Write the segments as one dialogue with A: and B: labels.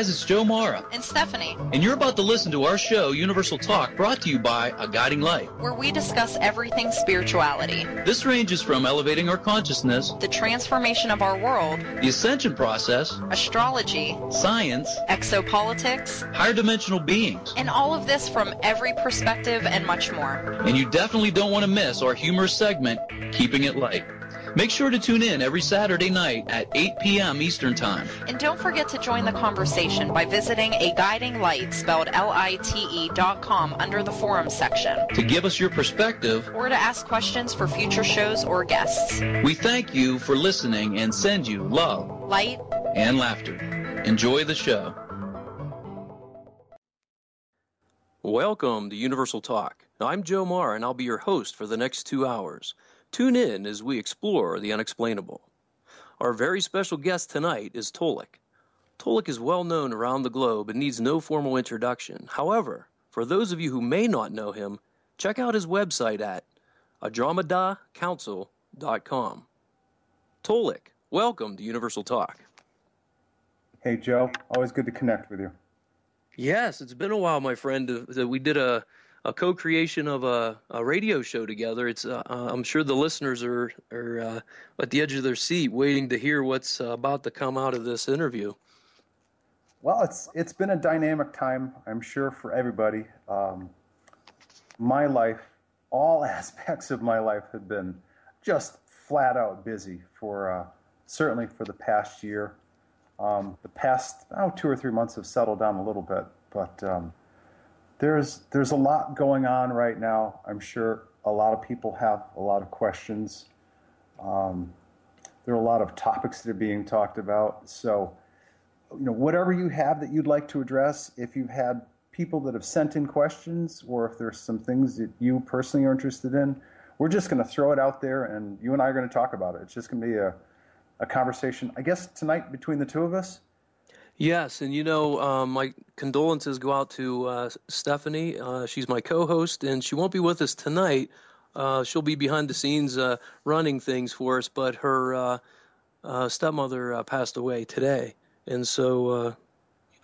A: It's Joe Marra
B: and Stephanie,
A: and you're about to listen to our show Universal Talk, brought to you by A Guiding Light,
B: where we discuss everything spirituality.
A: This ranges from elevating our consciousness,
B: the transformation of our world,
A: the ascension process,
B: astrology,
A: science,
B: exopolitics,
A: higher dimensional beings,
B: and all of this from every perspective and much more.
A: And you definitely don't want to miss our humorous segment, Keeping It Light. Make sure to tune in every Saturday night at 8 p.m. Eastern Time.
B: And don't forget to join the conversation by visiting A Guiding Light, spelled LITE.com, under the forums section,
A: to give us your perspective
B: or to ask questions for future shows or guests.
A: We thank you for listening and send you love,
B: light,
A: and laughter. Enjoy the show. Welcome to Universal Talk. Now, I'm Joe Marra, and I'll be your host for the next 2 hours. Tune in as we explore the unexplainable. Our very special guest tonight is Tolec. Tolec is well known around the globe and needs no formal introduction. However, for those of you who may not know him, check out his website at andromedacouncil.com. Tolec, welcome to Universal Talk.
C: Hey, Joe. Always good to connect with you.
A: Yes, it's been a while, my friend. We did a co-creation of a radio show together. It's I'm sure the listeners are at the edge of their seat waiting to hear what's about to come out of this interview.
C: Well, it's been a dynamic time, I'm sure, for everybody. My life, all aspects of my life have been just flat out busy for certainly for the past year. The past 2 or 3 months have settled down a little bit, but There's a lot going on right now. I'm sure a lot of people have a lot of questions. There are a lot of topics that are being talked about. So, whatever you have that you'd like to address, if you've had people that have sent in questions, or if there's some things that you personally are interested in, we're just going to throw it out there, and you and I are going to talk about it. It's just going to be a conversation, I guess, tonight between the two of us.
A: Yes, and my condolences go out to Stephanie. She's my co-host, and she won't be with us tonight. She'll be behind the scenes running things for us, but her stepmother passed away today, and so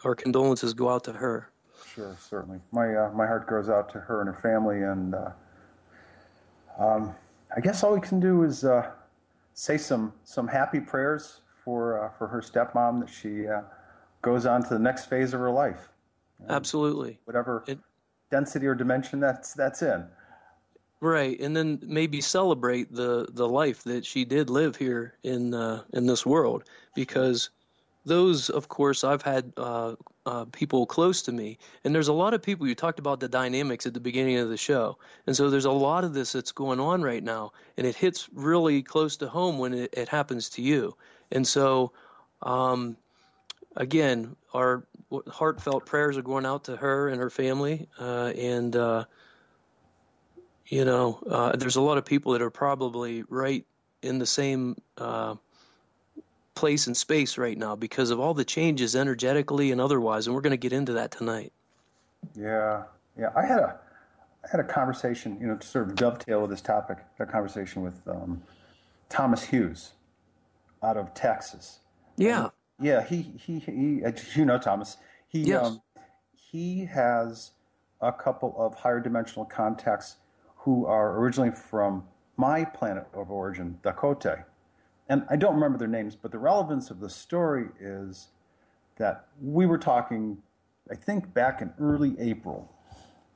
A: our condolences go out to her.
C: Sure, certainly. My heart goes out to her and her family, and I guess all we can do is say some happy prayers for her stepmom, that she goes on to the next phase of her life.
A: Absolutely.
C: Whatever density or dimension that's in.
A: Right, and then maybe celebrate the life that she did live here in this world, because those, of course, I've had people close to me, and there's a lot of people. You talked about the dynamics at the beginning of the show, and so there's a lot of this that's going on right now, and it hits really close to home when it happens to you. And so, again, our heartfelt prayers are going out to her and her family, and there's a lot of people that are probably right in the same place and space right now because of all the changes energetically and otherwise, and we're going to get into that tonight.
C: Yeah. I had a conversation, to sort of dovetail with this topic. A conversation with Thomas Hughes out of Texas.
A: Yeah.
C: And, he Thomas.
A: Yes.
C: He has a couple of higher dimensional contacts who are originally from my planet of origin, Dakota. And I don't remember their names, but the relevance of the story is that we were talking, I think, back in early April,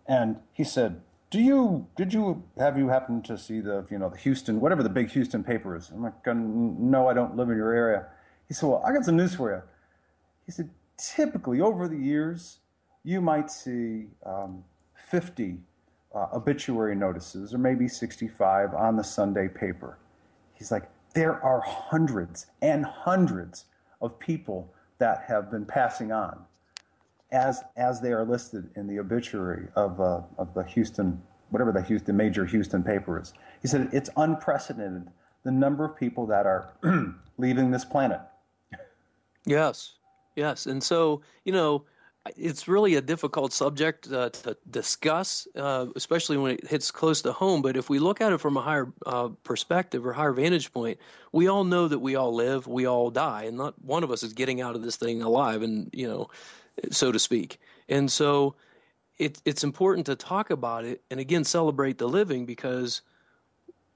C: and he said, have you happened to see the Houston, whatever the big Houston paper is? I'm like, no, I don't live in your area. He said, well, I got some news for you. He said, typically over the years, you might see 50 obituary notices, or maybe 65 on the Sunday paper. He's like, there are hundreds and hundreds of people that have been passing on as they are listed in the obituary of the Houston, whatever the major Houston paper is. He said it's unprecedented, the number of people that are leaving this planet.
A: Yes, yes. And so, it's really a difficult subject to discuss, especially when it hits close to home. But if we look at it from a higher perspective or higher vantage point, we all know that we all live, we all die, and not one of us is getting out of this thing alive, and so to speak. And so it's important to talk about it and again celebrate the living, because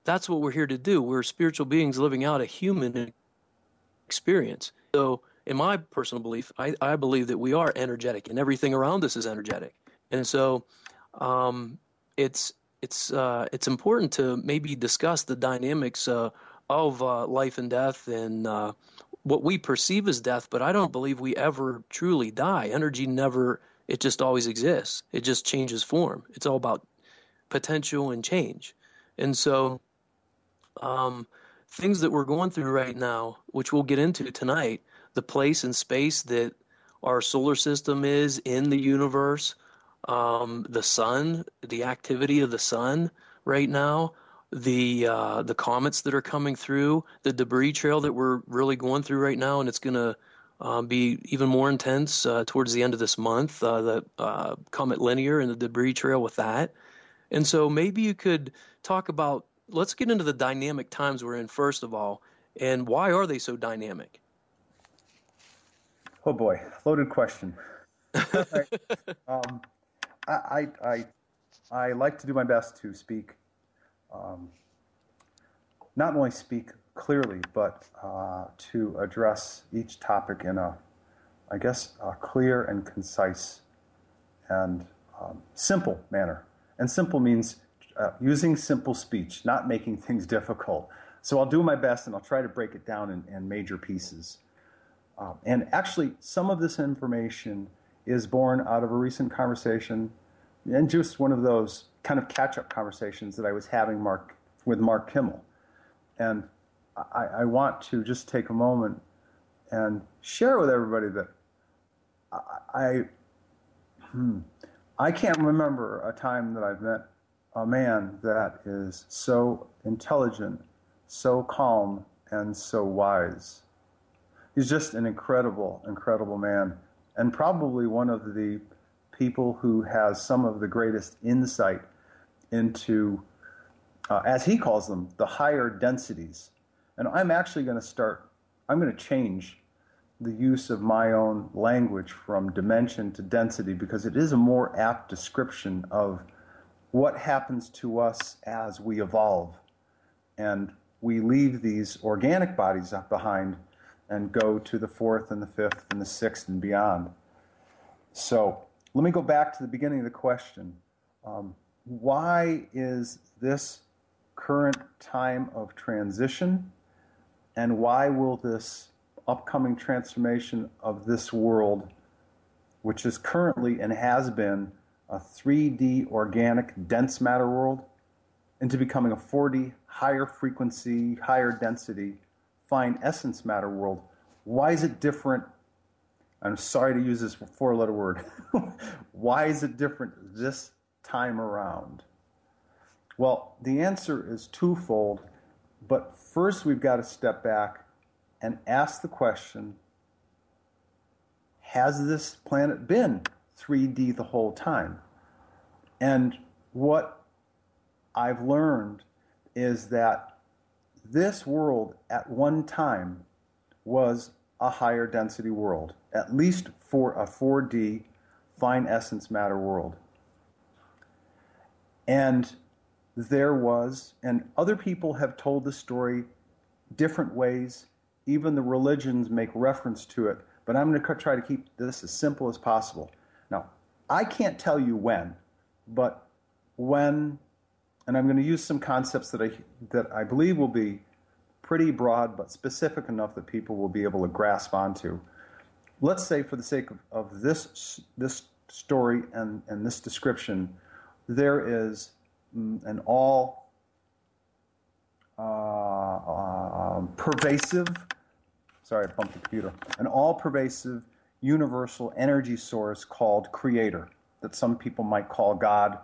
A: that's what we're here to do. We're spiritual beings living out a human experience. So in my personal belief, I believe that we are energetic, and everything around us is energetic. And so it's important to maybe discuss the dynamics of life and death, and what we perceive as death. But I don't believe we ever truly die. Energy never, it just always exists. It just changes form. It's all about potential and change. And so things that we're going through right now, which we'll get into tonight, the place and space that our solar system is in the universe, the sun, the activity of the sun right now, the comets that are coming through, the debris trail that we're really going through right now, and it's going to be even more intense towards the end of this month, the comet linear and the debris trail with that. And so maybe you could talk about, let's get into the dynamic times we're in first of all, and why are they so dynamic?
C: Oh boy, loaded question. I like to do my best to speak, not only speak clearly, but to address each topic in a clear and concise and simple manner. And simple means using simple speech, not making things difficult. So I'll do my best, and I'll try to break it down in major pieces. And actually, some of this information is born out of a recent conversation, and just one of those kind of catch-up conversations that I was having with Mark Kimmel. And I want to just take a moment and share with everybody that I can't remember a time that I've met a man that is so intelligent, so calm, and so wise. He's just an incredible, incredible man, and probably one of the people who has some of the greatest insight into, as he calls them, the higher densities. And I'm actually going to change the use of my own language from dimension to density, because it is a more apt description of what happens to us as we evolve. And we leave these organic bodies behind and go to the fourth and the fifth and the sixth and beyond. So let me go back to the beginning of the question. Why is this current time of transition, and why will this upcoming transformation of this world, which is currently and has been a 3D organic dense matter world, into becoming a 4D higher frequency, higher density fine essence matter world, why is it different? I'm sorry to use this four-letter word. Why is it different this time around? Well, the answer is twofold, but first we've got to step back and ask the question, has this planet been 3D the whole time? And what I've learned is that this world at one time was a higher density world, at least for a 4D fine essence matter world. And there was, and other people have told the story different ways. Even the religions make reference to it, but I'm going to try to keep this as simple as possible. Now, I can't tell you when, but when, and I'm going to use some concepts that I believe will be pretty broad but specific enough that people will be able to grasp onto. Let's say, for the sake of this story and this description, there is an all pervasive, sorry, I bumped the computer, an all-pervasive universal energy source called Creator, that some people might call God,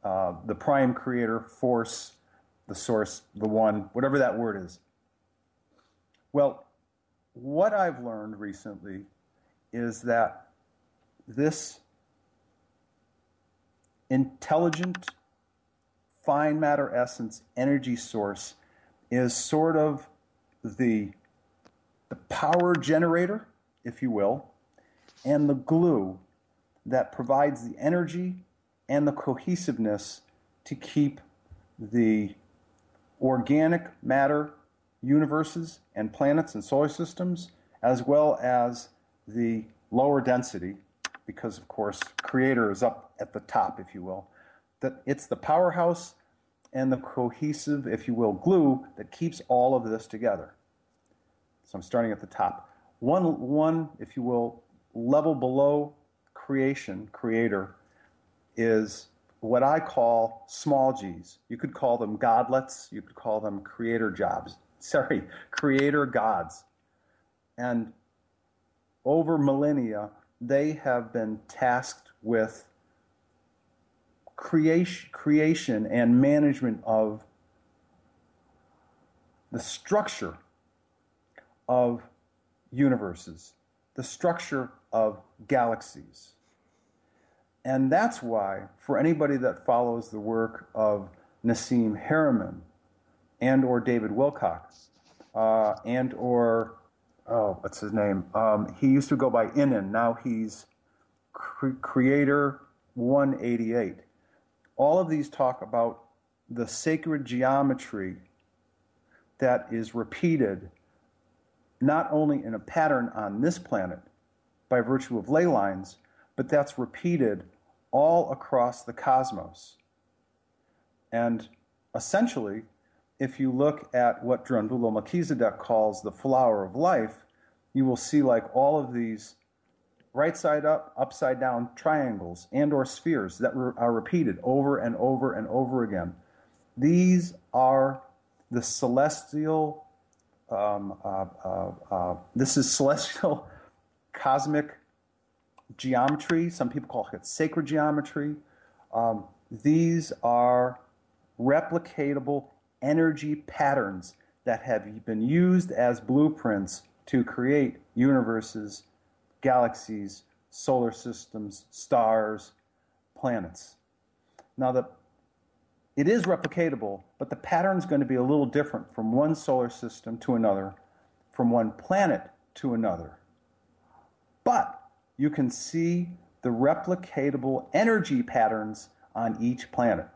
C: the prime creator, force, the source, the one, whatever that word is. Well, what I've learned recently is that this intelligent, fine matter essence energy source is sort of the power generator, if you will, and the glue that provides the energy and the cohesiveness to keep the organic matter universes and planets and solar systems, as well as the lower density, because of course Creator is up at the top, if you will, that it's the powerhouse and the cohesive, if you will, glue that keeps all of this together. So I'm starting at the top. One, if you will, level below Creator, is what I call small g's. You could call them godlets. You could call them creator gods. And over millennia, they have been tasked with creation and management of the structure of universes, the structure of galaxies. And that's why, for anybody that follows the work of Nassim Haramein and or David Wilcock, and or, what's his name? He used to go by Inan, now he's Creator 188. All of these talk about the sacred geometry that is repeated not only in a pattern on this planet by virtue of ley lines, but that's repeated all across the cosmos. And essentially, if you look at what Drunvalo Melchizedek calls the flower of life, you will see like all of these right side up, upside down triangles and or spheres that are repeated over and over and over again. These are the celestial, this is celestial cosmic geometry. Some people call it sacred geometry. These are replicatable energy patterns that have been used as blueprints to create universes, galaxies, solar systems, stars, planets. Now, it is replicatable, but the pattern is going to be a little different from one solar system to another, from one planet to another. But you can see the replicatable energy patterns on each planet.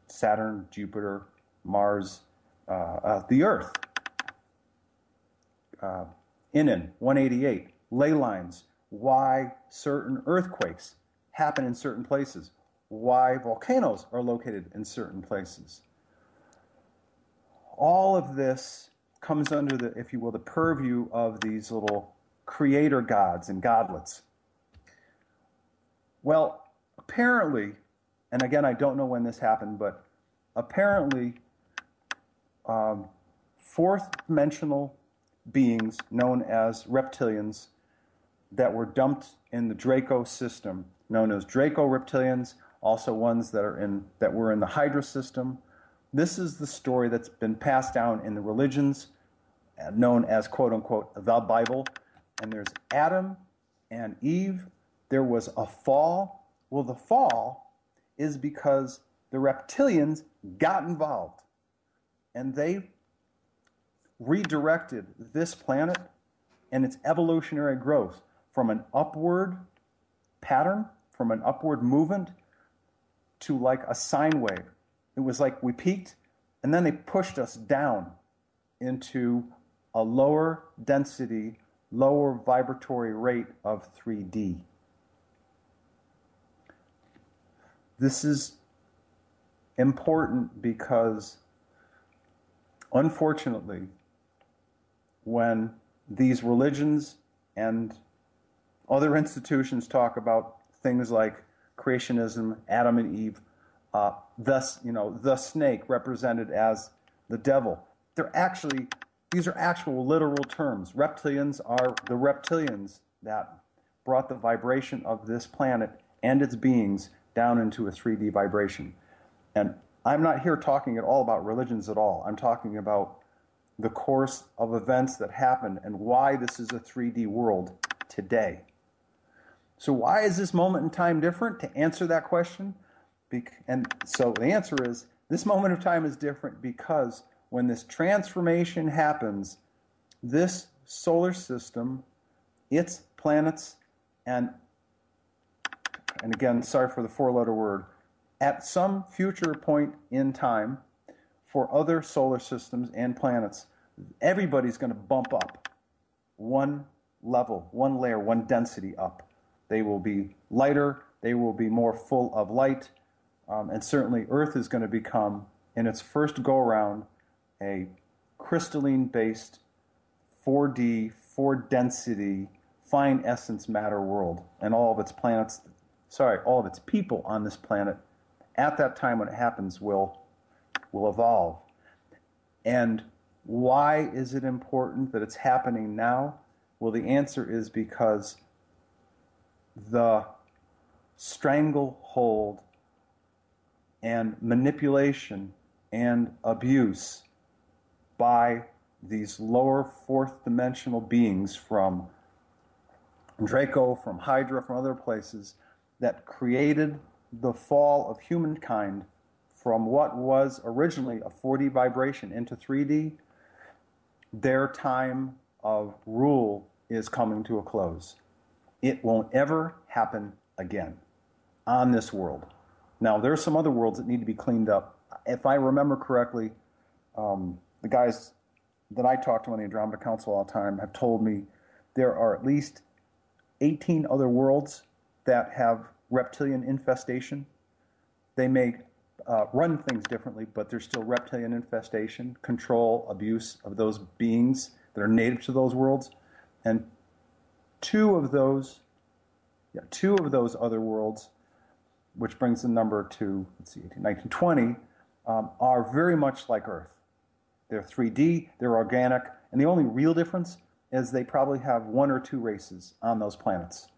C: Saturn, Jupiter, Mars, the Earth. Inan, 188, ley lines, why certain earthquakes happen in certain places, why volcanoes are located in certain places. All of this comes under the, if you will, the purview of these little creator gods and godlets. Well, apparently, and again, I don't know when this happened, but apparently, fourth dimensional beings known as reptilians that were dumped in the Draco system, known as Draco reptilians, also ones that were in the Hydra system. This is the story that's been passed down in the religions known as, quote unquote, the Bible. And there's Adam and Eve. There was a fall. Well, the fall is because the reptilians got involved and they redirected this planet and its evolutionary growth from an upward pattern, from an upward movement, to like a sine wave, It was like we peaked, and then they pushed us down into a lower density, lower vibratory rate of 3D. This is important because, unfortunately, when these religions and other institutions talk about things like creationism, Adam and Eve, the snake represented as the devil, these are actual literal terms. Reptilians are the reptilians that brought the vibration of this planet and its beings down into a 3D vibration. And I'm not here talking at all about religions at all. I'm talking about the course of events that happened and why this is a 3D world today. So why is this moment in time different? To answer that question, and so the answer is, this moment of time is different because when this transformation happens, this solar system, its planets, and again, sorry for the four-letter word, at some future point in time, for other solar systems and planets, everybody's going to bump up one level, one layer, one density up. They will be lighter, they will be more full of light, and certainly Earth is going to become, in its first go-around, a crystalline-based 4D, 4-density, fine essence matter world, and all of its planets, all of its people on this planet, at that time when it happens, will evolve. And why is it important that it's happening now? Well, the answer is because the stranglehold and manipulation and abuse by these lower fourth dimensional beings from Draco, from Hydra, from other places that created the fall of humankind from what was originally a 4D vibration into 3D, their time of rule is coming to a close. It won't ever happen again on this world. Now, there are some other worlds that need to be cleaned up. If I remember correctly, the guys that I talk to on the Andromeda Council all the time have told me there are at least 18 other worlds that have reptilian infestation. They may run things differently, but there's still reptilian infestation, control, abuse of those beings that are native to those worlds. And two of those other worlds, which brings the number to, 1920, are very much like Earth. They're 3D, they're organic, and the only real difference is they probably have one or two races on those planets.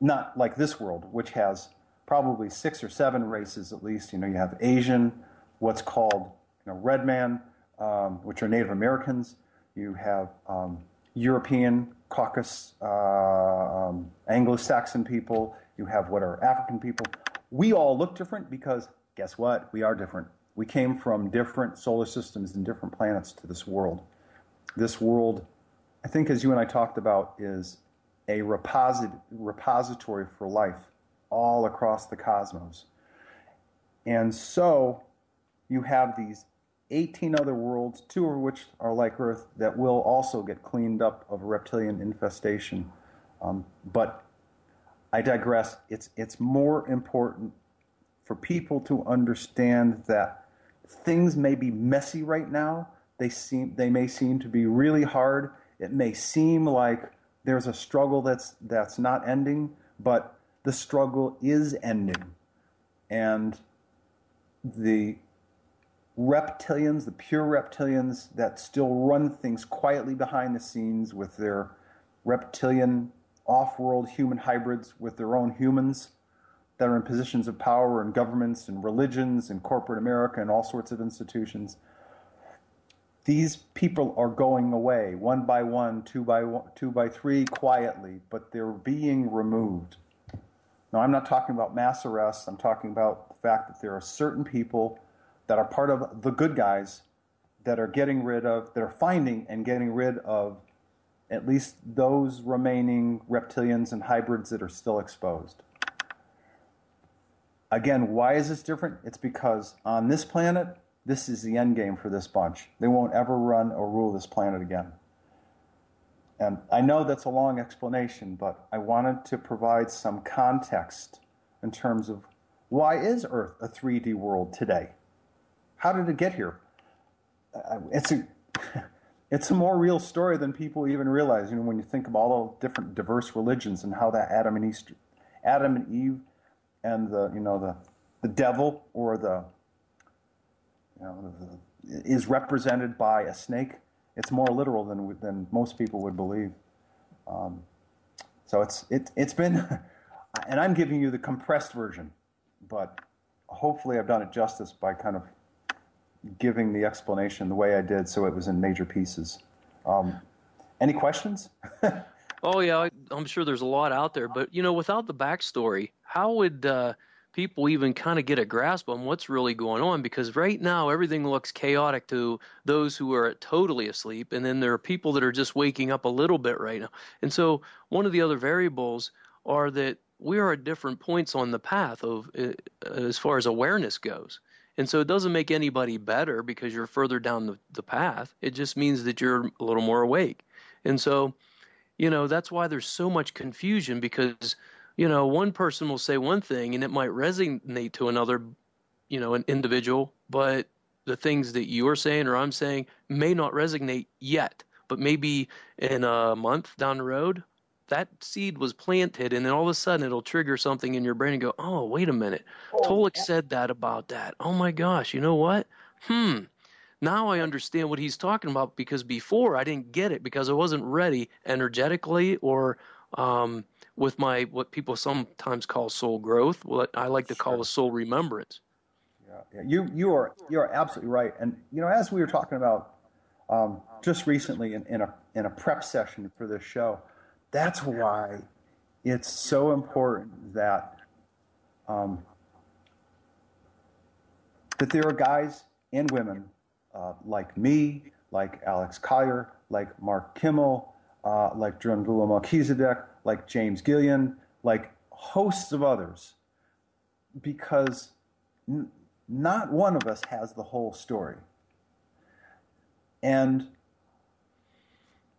C: Not like this world, which has probably 6 or 7 races at least. You have Asian, what's called Red Man, which are Native Americans. You have European, Caucasus, Anglo-Saxon people. You have what are African people. We all look different because, guess what? We are different. We came from different solar systems and different planets to this world. This world, I think as you and I talked about, is a repository for life all across the cosmos. And so you have these 18 other worlds, 2 of which are like Earth, that will also get cleaned up of reptilian infestation. But I digress. It's more important for people to understand that things may be messy right now. They may seem to be really hard. It may seem like there's a struggle that's not ending, but the struggle is ending. And the reptilians, the pure reptilians that still run things quietly behind the scenes with their reptilian off-world human hybrids with their own humans that are in positions of power in governments and religions and corporate America and all sorts of institutions, these people are going away one by one, two by three, quietly, but they're being removed. Now, I'm not talking about mass arrests. I'm talking about the fact that there are certain people that are part of the good guys that are finding and getting rid of at least those remaining reptilians and hybrids that are still exposed. Again, why is this different? It's because on this planet, this is the end game for this bunch. They won't ever run or rule this planet again. And I know that's a long explanation, but I wanted to provide some context in terms of why is Earth a 3D world today? How did it get here? It's a more real story than people even realize. You know, when you think of all the different diverse religions and how that Adam and Eve and the devil or is represented by a snake. It's more literal than most people would believe. So it's been, and I'm giving you the compressed version, but hopefully I've done it justice by kind of giving the explanation the way I did, so it was in major pieces. Any questions?
A: Oh yeah, I'm sure there's a lot out there, but without the backstory, how would people even kind of get a grasp on what's really going on? Because right now everything looks chaotic to those who are totally asleep, and then there are people that are just waking up a little bit right now. And so one of the other variables are that we are at different points on the path of as far as awareness goes. And so it doesn't make anybody better because you're further down the path. It just means that you're a little more awake. And so, that's why there's so much confusion, because one person will say one thing and it might resonate to another, an individual, but the things that you're saying or I'm saying may not resonate yet, but maybe in a month down the road, that seed was planted, and then all of a sudden it'll trigger something in your brain and go, oh, wait a minute. Tolec said that about that. Oh my gosh, you know what? Now I understand what he's talking about, because before I didn't get it because I wasn't ready energetically or with my what people sometimes call soul growth, what I like to call a soul remembrance.
C: Yeah. You are absolutely right. And as we were talking about just recently in a prep session for this show, that's why it's so important that that there are guys and women like me, like Alex Collier, like Mark Kimmel, like Drunvula Melchizedek, like James Gillian, like hosts of others, because not one of us has the whole story. And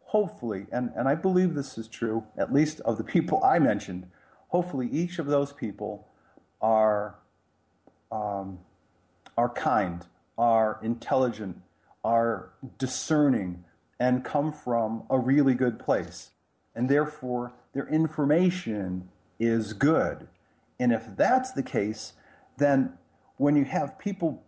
C: hopefully, and I believe this is true, at least of the people I mentioned, hopefully each of those people are kind, are intelligent, are discerning, and come from a really good place. And therefore, their information is good. And if that's the case, then when you have people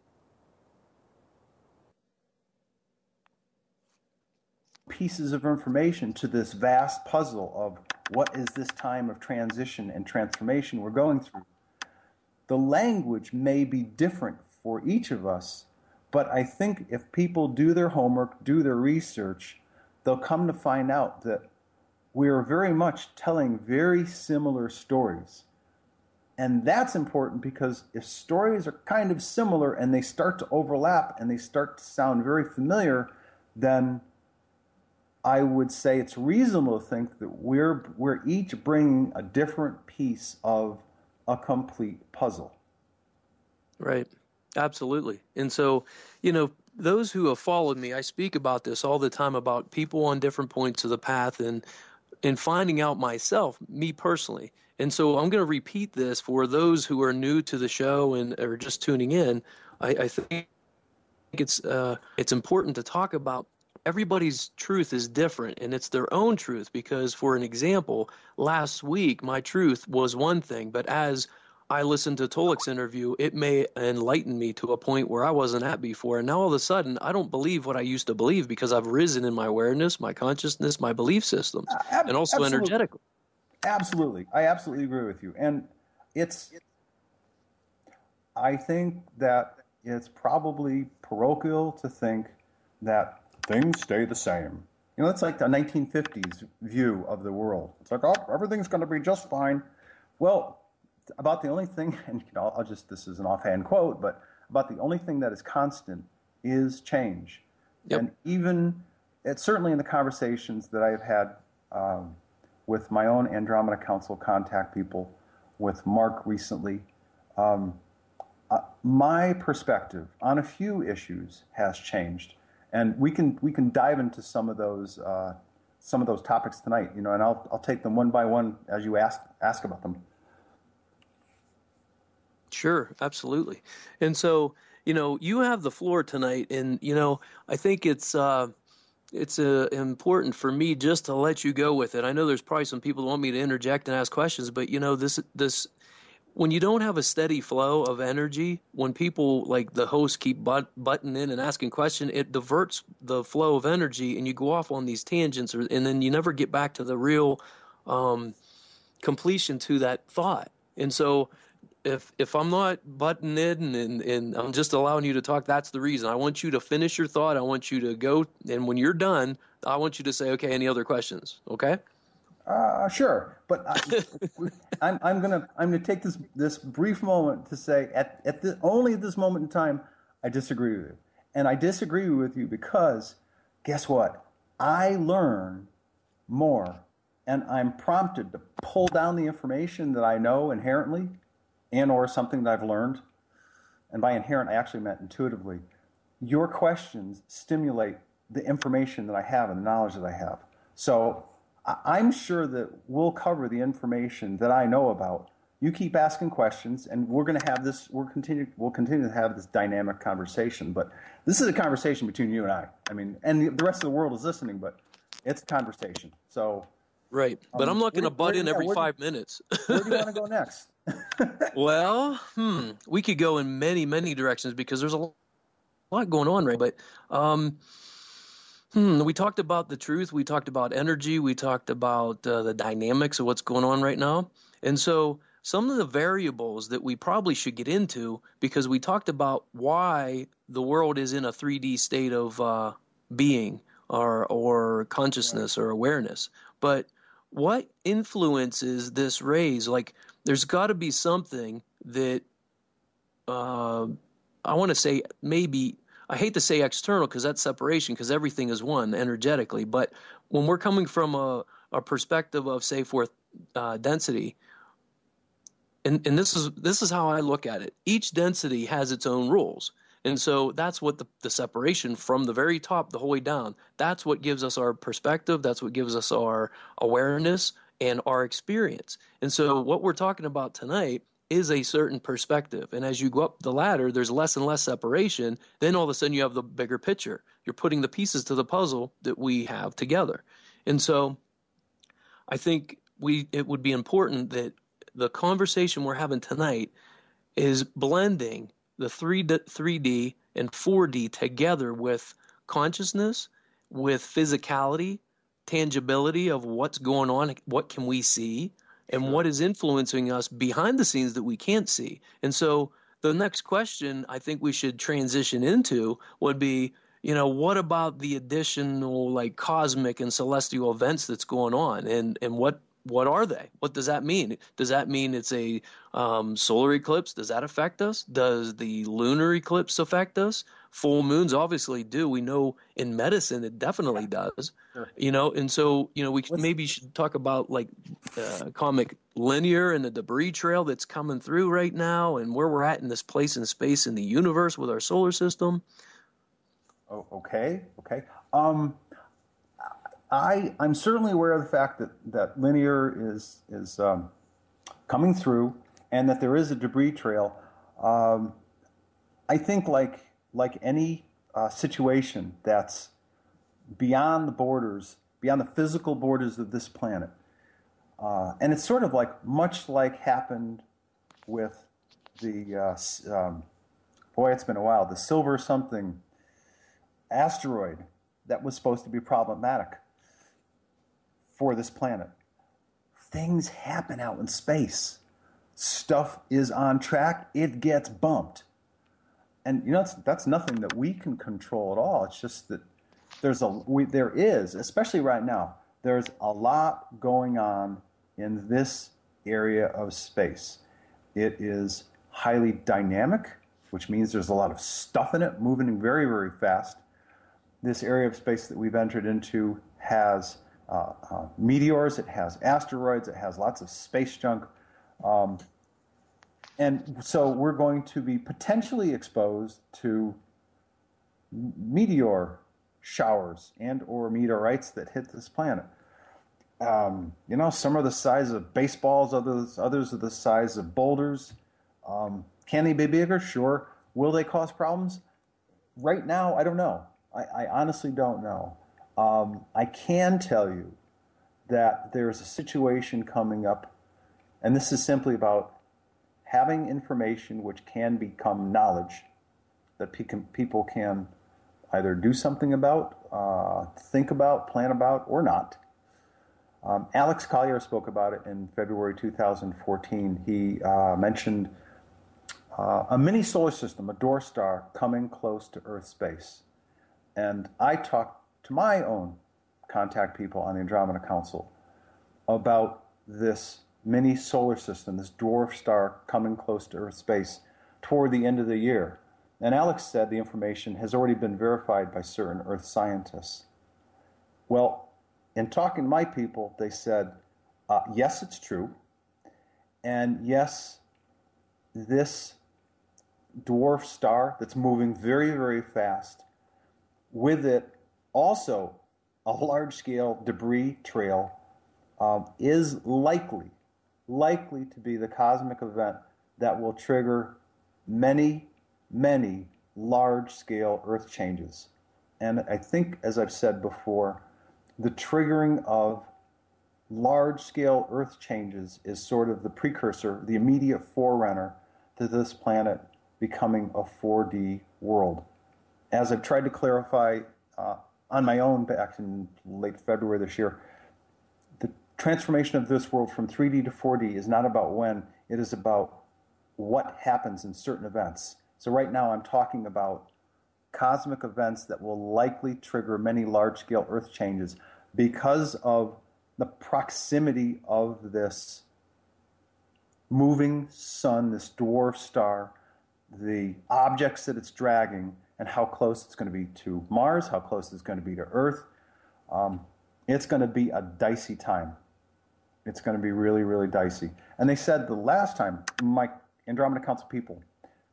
C: pieces of information to this vast puzzle of what is this time of transition and transformation we're going through, the language may be different for each of us, but I think if people do their homework, do their research, they'll come to find out that we're very much telling very similar stories. And that's important, because if stories are kind of similar and they start to overlap and they start to sound very familiar, then I would say it's reasonable to think that we're each bringing a different piece of a complete puzzle.
A: Right. Absolutely. And so, those who have followed me, I speak about this all the time, about people on different points of the path and finding out myself, me personally. And so I'm going to repeat this for those who are new to the show and are just tuning in. I think it's important to talk about everybody's truth is different, and it's their own truth, because, for an example, last week my truth was one thing, but as I listened to Tolec's interview, it may enlighten me to a point where I wasn't at before. And now all of a sudden, I don't believe what I used to believe, because I've risen in my awareness, my consciousness, my belief systems, and also energetically.
C: Absolutely. I absolutely agree with you. And I think that it's probably parochial to think that things stay the same. It's like the 1950s view of the world. It's like, oh, everything's going to be just fine. Well, about the only thing, and this is an offhand quote, but about the only thing that is constant is change. Yep. And even, it's certainly in the conversations that I've had with my own Andromeda Council contact people, with Mark recently, My perspective on a few issues has changed, and we can dive into some of those topics tonight. And I'll take them one by one as you ask about them.
A: Sure, absolutely. And so, you have the floor tonight, and I think it's important for me just to let you go with it. I know there's probably some people who want me to interject and ask questions, but this when you don't have a steady flow of energy, when people like the host keep butting in and asking questions, it diverts the flow of energy, and you go off on these tangents, and then you never get back to the real completion to that thought. And so, if I'm not butting in and I'm just allowing you to talk, that's the reason. I want you to finish your thought. I want you to go, and when you're done, I want you to say, okay, any other questions? Okay?
C: Sure, but I'm gonna take this brief moment to say only at this moment in time, I disagree with you, and I disagree with you because guess what? I learn more, and I'm prompted to pull down the information that I know inherently, and or something that I've learned, and by inherent I actually meant intuitively. Your questions stimulate the information that I have and the knowledge that I have. So I'm sure that we'll cover the information that I know about. You keep asking questions, and we'll continue to have this dynamic conversation. But this is a conversation between you and I. I mean, and the rest of the world is listening, but it's a conversation. So
A: right, but I'm not going to butt in every 5 minutes.
C: Where do you want to go next?
A: Well, we could go in many, many directions because there's a lot going on, right? But we talked about the truth. We talked about energy. We talked about the dynamics of what's going on right now. And so some of the variables that we probably should get into, because we talked about why the world is in a 3D state of being or consciousness or awareness. But what influences this raise? Like, there's got to be something that I want to say maybe, I hate to say external because that's separation, because everything is one energetically. But when we're coming from a perspective of, say, fourth density, and this is how I look at it. Each density has its own rules. And so that's what the separation from the very top the whole way down, that's what gives us our perspective. That's what gives us our awareness and our experience. And so what we're talking about tonight is a certain perspective. And as you go up the ladder, there's less and less separation. Then all of a sudden you have the bigger picture. You're putting the pieces to the puzzle that we have together. And so I think it would be important that the conversation we're having tonight is blending the 3D and 4D together with consciousness, with physicality, tangibility of what's going on, what can we see, and what is influencing us behind the scenes that we can't see. And so the next question I think we should transition into would be, what about the additional like cosmic and celestial events that's going on, and what are they? What does that mean? Does that mean it's a solar eclipse? Does that affect us? Does the lunar eclipse affect us? Full moons obviously do. We know in medicine it definitely does. Sure. And so we maybe should talk about like comic linear and the debris trail that's coming through right now, and where we're at in this place in space in the universe with our solar system.
C: Oh, okay. I'm certainly aware of the fact that linear is coming through, and that there is a debris trail. I think like any situation that's beyond the borders, beyond the physical borders of this planet, and it's sort of much like happened with the it's been a while, the silver something asteroid that was supposed to be problematic for this planet. Things happen out in space. Stuff is on track. It gets bumped. And that's nothing that we can control at all. It's just that there is, especially right now, there's a lot going on in this area of space. It is highly dynamic, which means there's a lot of stuff in it moving very, very fast. This area of space that we've entered into has meteors, it has asteroids, it has lots of space junk. And so we're going to be potentially exposed to meteor showers and or meteorites that hit this planet. Some are the size of baseballs, others are the size of boulders. Can they be bigger? Sure. Will they cause problems? Right now, I don't know. I honestly don't know. I can tell you that there's a situation coming up, and this is simply about having information which can become knowledge that people can either do something about, think about, plan about, or not. Alex Collier spoke about it in February 2014. He mentioned a mini solar system, a dwarf star, coming close to Earth's space. And I talked to my own contact people on the Andromeda Council about this mini solar system, this dwarf star coming close to Earth's space toward the end of the year. And Alex said the information has already been verified by certain Earth scientists. Well, in talking to my people, they said, yes, it's true. And yes, this dwarf star that's moving very, very fast, with it also a large-scale debris trail, is likely to be the cosmic event that will trigger many, many large-scale Earth changes. And I think, as I've said before, the triggering of large-scale Earth changes is sort of the precursor, the immediate forerunner to this planet becoming a 4D world. As I've tried to clarify on my own back in late February this year, the transformation of this world from 3D to 4D is not about when, it is about what happens in certain events. So right now I'm talking about cosmic events that will likely trigger many large-scale Earth changes because of the proximity of this moving sun, this dwarf star, the objects that it's dragging, and how close it's going to be to Mars, how close it's going to be to Earth. It's going to be a dicey time. It's going to be really, really dicey. And they said the last time, my Andromeda Council people,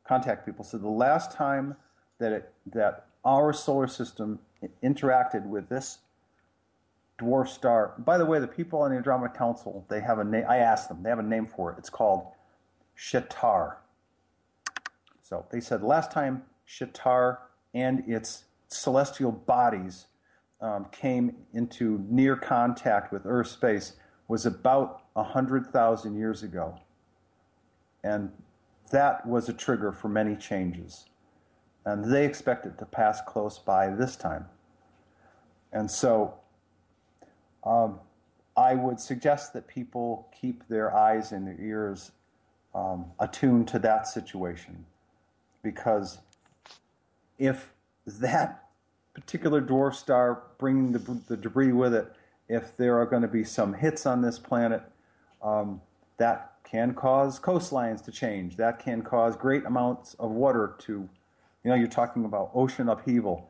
C: contact people, said the last time that our solar system interacted with this dwarf star. By the way, the people on the Andromeda Council, they have a name. I asked them. They have a name for it. It's called Chitaur. So they said the last time Chitaur and its celestial bodies came into near contact with Earth's space was about 100,000 years ago. And that was a trigger for many changes. And they expect it to pass close by this time. And so I would suggest that people keep their eyes and their ears attuned to that situation. Because if that particular dwarf star bringing the debris with it, if there are going to be some hits on this planet, that can cause coastlines to change. That can cause great amounts of water to, you're talking about ocean upheaval.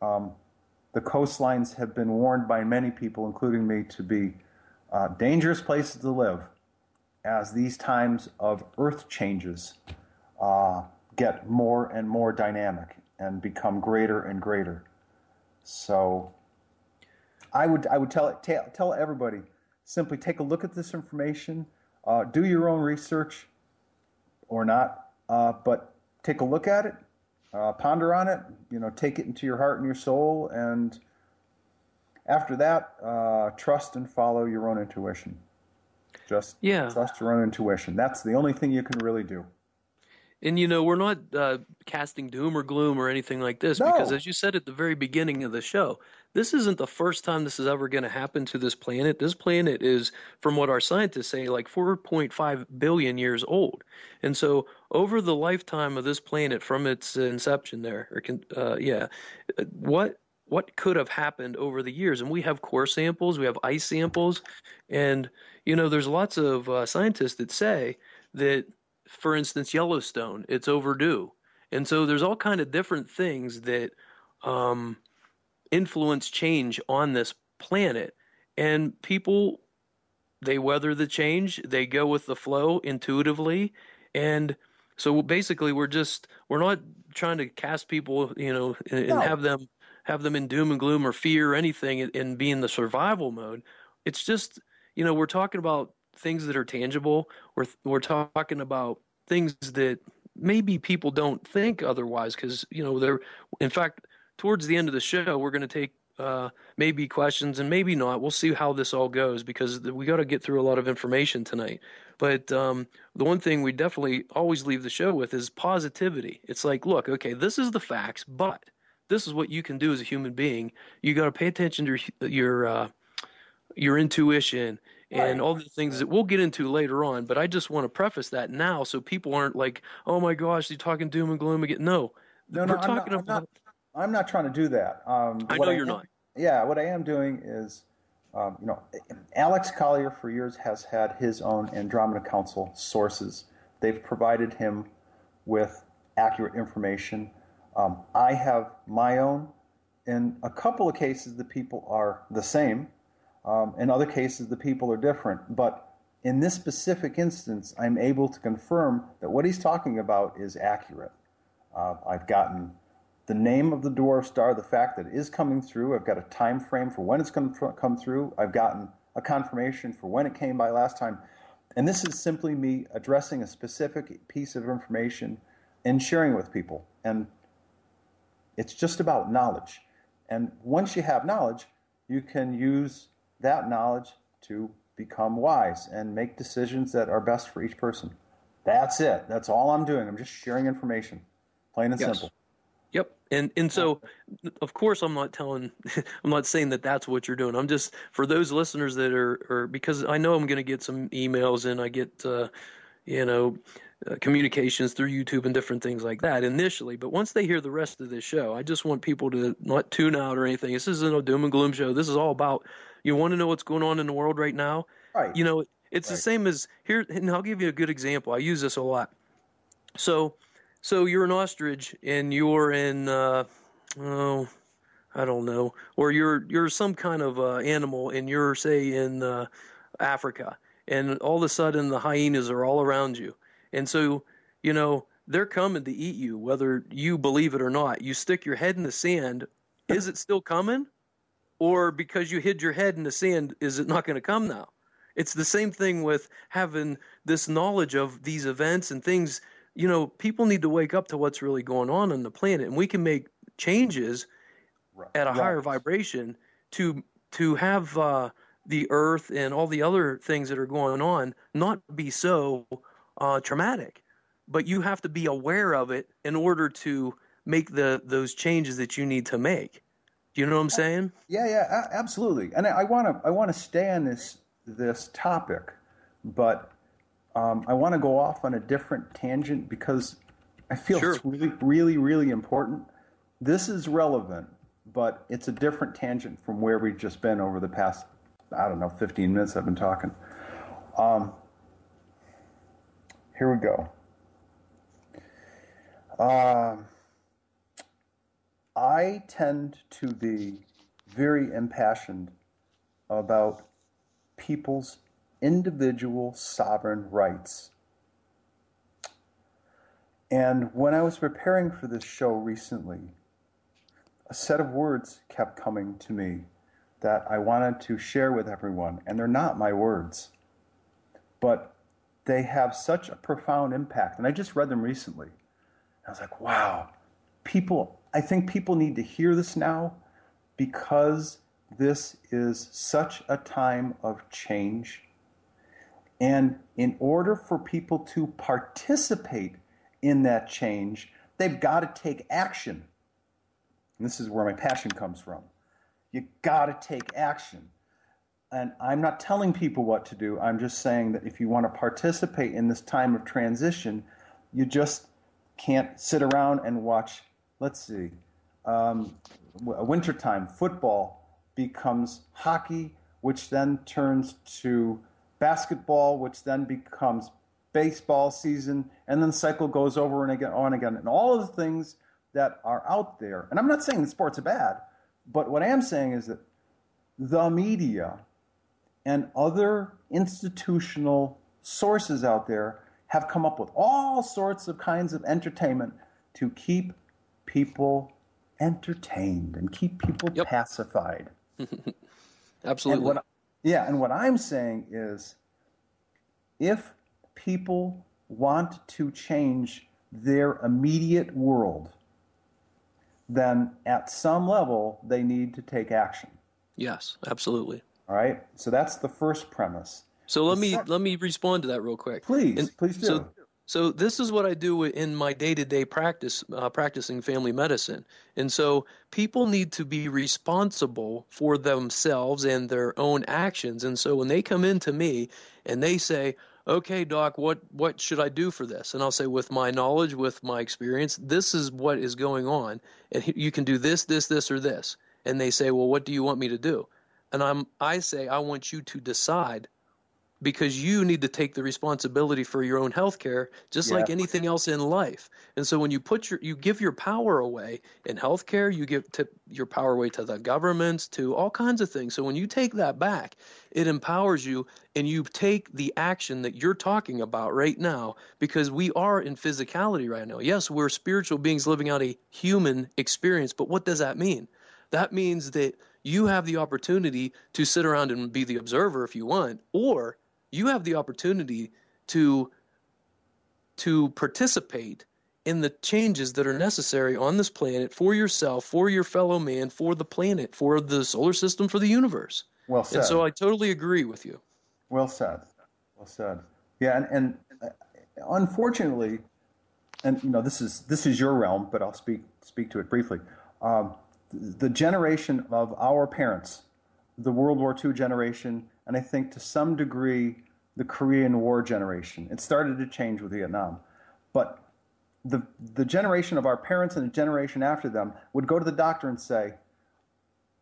C: The coastlines have been warned by many people, including me, to be dangerous places to live as these times of Earth changes get more and more dynamic and become greater and greater. So I would tell everybody, simply take a look at this information, do your own research or not, but take a look at it, ponder on it, take it into your heart and your soul, and after that, trust and follow your own intuition. Just trust your own intuition. That's the only thing you can really do.
A: And, we're not casting doom or gloom or anything like this, because as you said at the very beginning of the show, this isn't the first time this is ever going to happen to this planet. This planet is, from what our scientists say, like 4.5 billion years old. And so over the lifetime of this planet from its inception there, what could have happened over the years? And we have core samples, we have ice samples, and, there's lots of scientists that say that, for instance, Yellowstone, it's overdue. And so there's all kind of different things that influence change on this planet. And people, they weather the change, they go with the flow intuitively, And so basically we're not trying to cast people, and
C: No.
A: have them in doom and gloom or fear or anything and be in the survival mode. It's just, we're talking about things that are tangible. We're talking about things that maybe people don't think otherwise because, they're, in fact, towards the end of the show, we're going to take maybe questions and maybe not. We'll see how this all goes because we got to get through a lot of information tonight. But the one thing we definitely always leave the show with is positivity. It's like, look, okay, this is the facts, but this is what you can do as a human being. You got to pay attention to your intuition and
C: Right.
A: all the things that we'll get into later on. But I just want to preface that now so people aren't like, oh my gosh, you're talking doom and gloom again. No,
C: No,
A: we're
C: I'm not.
A: talking about.
C: I'm not trying to do that.
A: I
C: What
A: know
C: I
A: you're
C: am,
A: not.
C: yeah, what I am doing is, Alex Collier for years has had his own Andromeda Council sources. They've provided him with accurate information. I have my own. In a couple of cases, the people are the same. In other cases, the people are different. But in this specific instance, I'm able to confirm that what he's talking about is accurate. I've gotten the name of the dwarf star, the fact that it is coming through. I've got a time frame for when it's going to come through. I've gotten a confirmation for when it came by last time. And this is simply me addressing a specific piece of information and sharing it with people. And it's just about knowledge. And once you have knowledge, you can use that knowledge to become wise and make decisions that are best for each person. That's it. That's all I'm doing. I'm just sharing information, plain and simple.
A: Yep. And so, of course, I'm not saying that that's what you're doing. I'm just, for those listeners that are because I know I'm going to get some emails and I get, communications through YouTube and different things like that initially. But once they hear the rest of this show, I just want people to not tune out or anything. This isn't a doom and gloom show. This is all about, you want to know what's going on in the world right now?
C: Right.
A: It's the same as here, and I'll give you a good example. I use this a lot. So you're an ostrich and you're in, I don't know, or you're some kind of animal and you're, say, in Africa, and all of a sudden the hyenas are all around you. And so, they're coming to eat you, whether you believe it or not. You stick your head in the sand. Is it still coming? Or because you hid your head in the sand, is it not going to come now? It's the same thing with having this knowledge of these events and things. People need to wake up to what's really going on the planet, and we can make changes at a higher vibration to have the Earth and all the other things that are going on not be so traumatic. But you have to be aware of it in order to make those changes that you need to make. Do you know what I'm saying?
C: Yeah, absolutely. And I want to stay on this topic, but I want to go off on a different tangent because I feel It's really, really, really important. This is relevant, but it's a different tangent from where we've just been over the past, 15 minutes I've been talking. Here we go. I tend to be very impassioned about people's individual sovereign rights. And when I was preparing for this show recently, a set of words kept coming to me that I wanted to share with everyone. And they're not my words, but they have such a profound impact. And I just read them recently. I was like, wow, I think people need to hear this now because this is such a time of change. And in order for people to participate in that change, they've got to take action. And this is where my passion comes from. You got to take action. And I'm not telling people what to do. I'm just saying that if you want to participate in this time of transition, you just can't sit around and watch, let's see, wintertime football becomes hockey, which then turns to basketball, which then becomes baseball season, and then the cycle goes over and again, on again. And all of the things that are out there, and I'm not saying that sports are bad, but what I am saying is that the media and other institutional sources out there have come up with all sorts of kinds of entertainment to keep people entertained and keep people pacified.
A: Absolutely.
C: And what I'm saying is, if people want to change their immediate world, then at some level they need to take action.
A: Yes, absolutely.
C: All right? So that's the first premise.
A: So let me respond to that real quick.
C: Please do.
A: So this is what I do in my day-to-day practice, practicing family medicine. And so people need to be responsible for themselves and their own actions. And so when they come into me and they say, okay, doc, what should I do for this? And I'll say, with my knowledge, with my experience, this is what is going on. And you can do this, this, or this. And they say, well, what do you want me to do? And I say, I want you to decide, because you need to take the responsibility for your own health care, just like anything else in life. And so when you give your power away in healthcare, you give your power away to the governments, to all kinds of things. So when you take that back, it empowers you, and you take the action that you're talking about right now, because we are in physicality right now. Yes, we're spiritual beings living out a human experience, but what does that mean? That means that you have the opportunity to sit around and be the observer if you want, or you have the opportunity to participate in the changes that are necessary on this planet for yourself, for your fellow man, for the planet, for the solar system, for the universe. Well said. And so I totally agree with you.
C: Well said. Well said. Yeah, and unfortunately, and this is your realm, but I'll speak to it briefly. The generation of our parents, the World War II generation, and I think to some degree the Korean War generation. It started to change with Vietnam. But the generation of our parents and the generation after them would go to the doctor and say,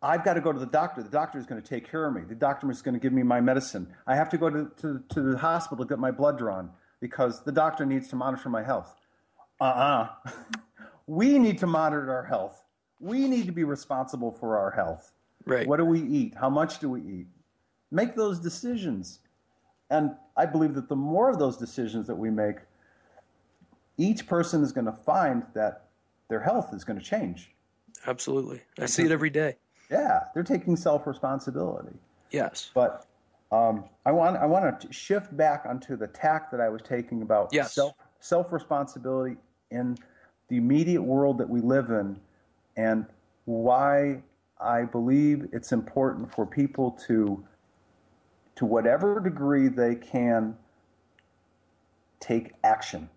C: I've got to go to the doctor. The doctor is going to take care of me. The doctor is going to give me my medicine. I have to go to the hospital to get my blood drawn because the doctor needs to monitor my health. We need to monitor our health. We need to be responsible for our health.
A: Right.
C: What do we eat? How much do we eat? Make those decisions. And I believe that the more of those decisions that we make, each person is going to find that their health is going to change.
A: Absolutely. I see it every day.
C: Yeah, they're taking self-responsibility.
A: Yes.
C: But I want to shift back onto the tack that I was taking about self-responsibility in the immediate world that we live in, and why I believe it's important for people to whatever degree they can, take action.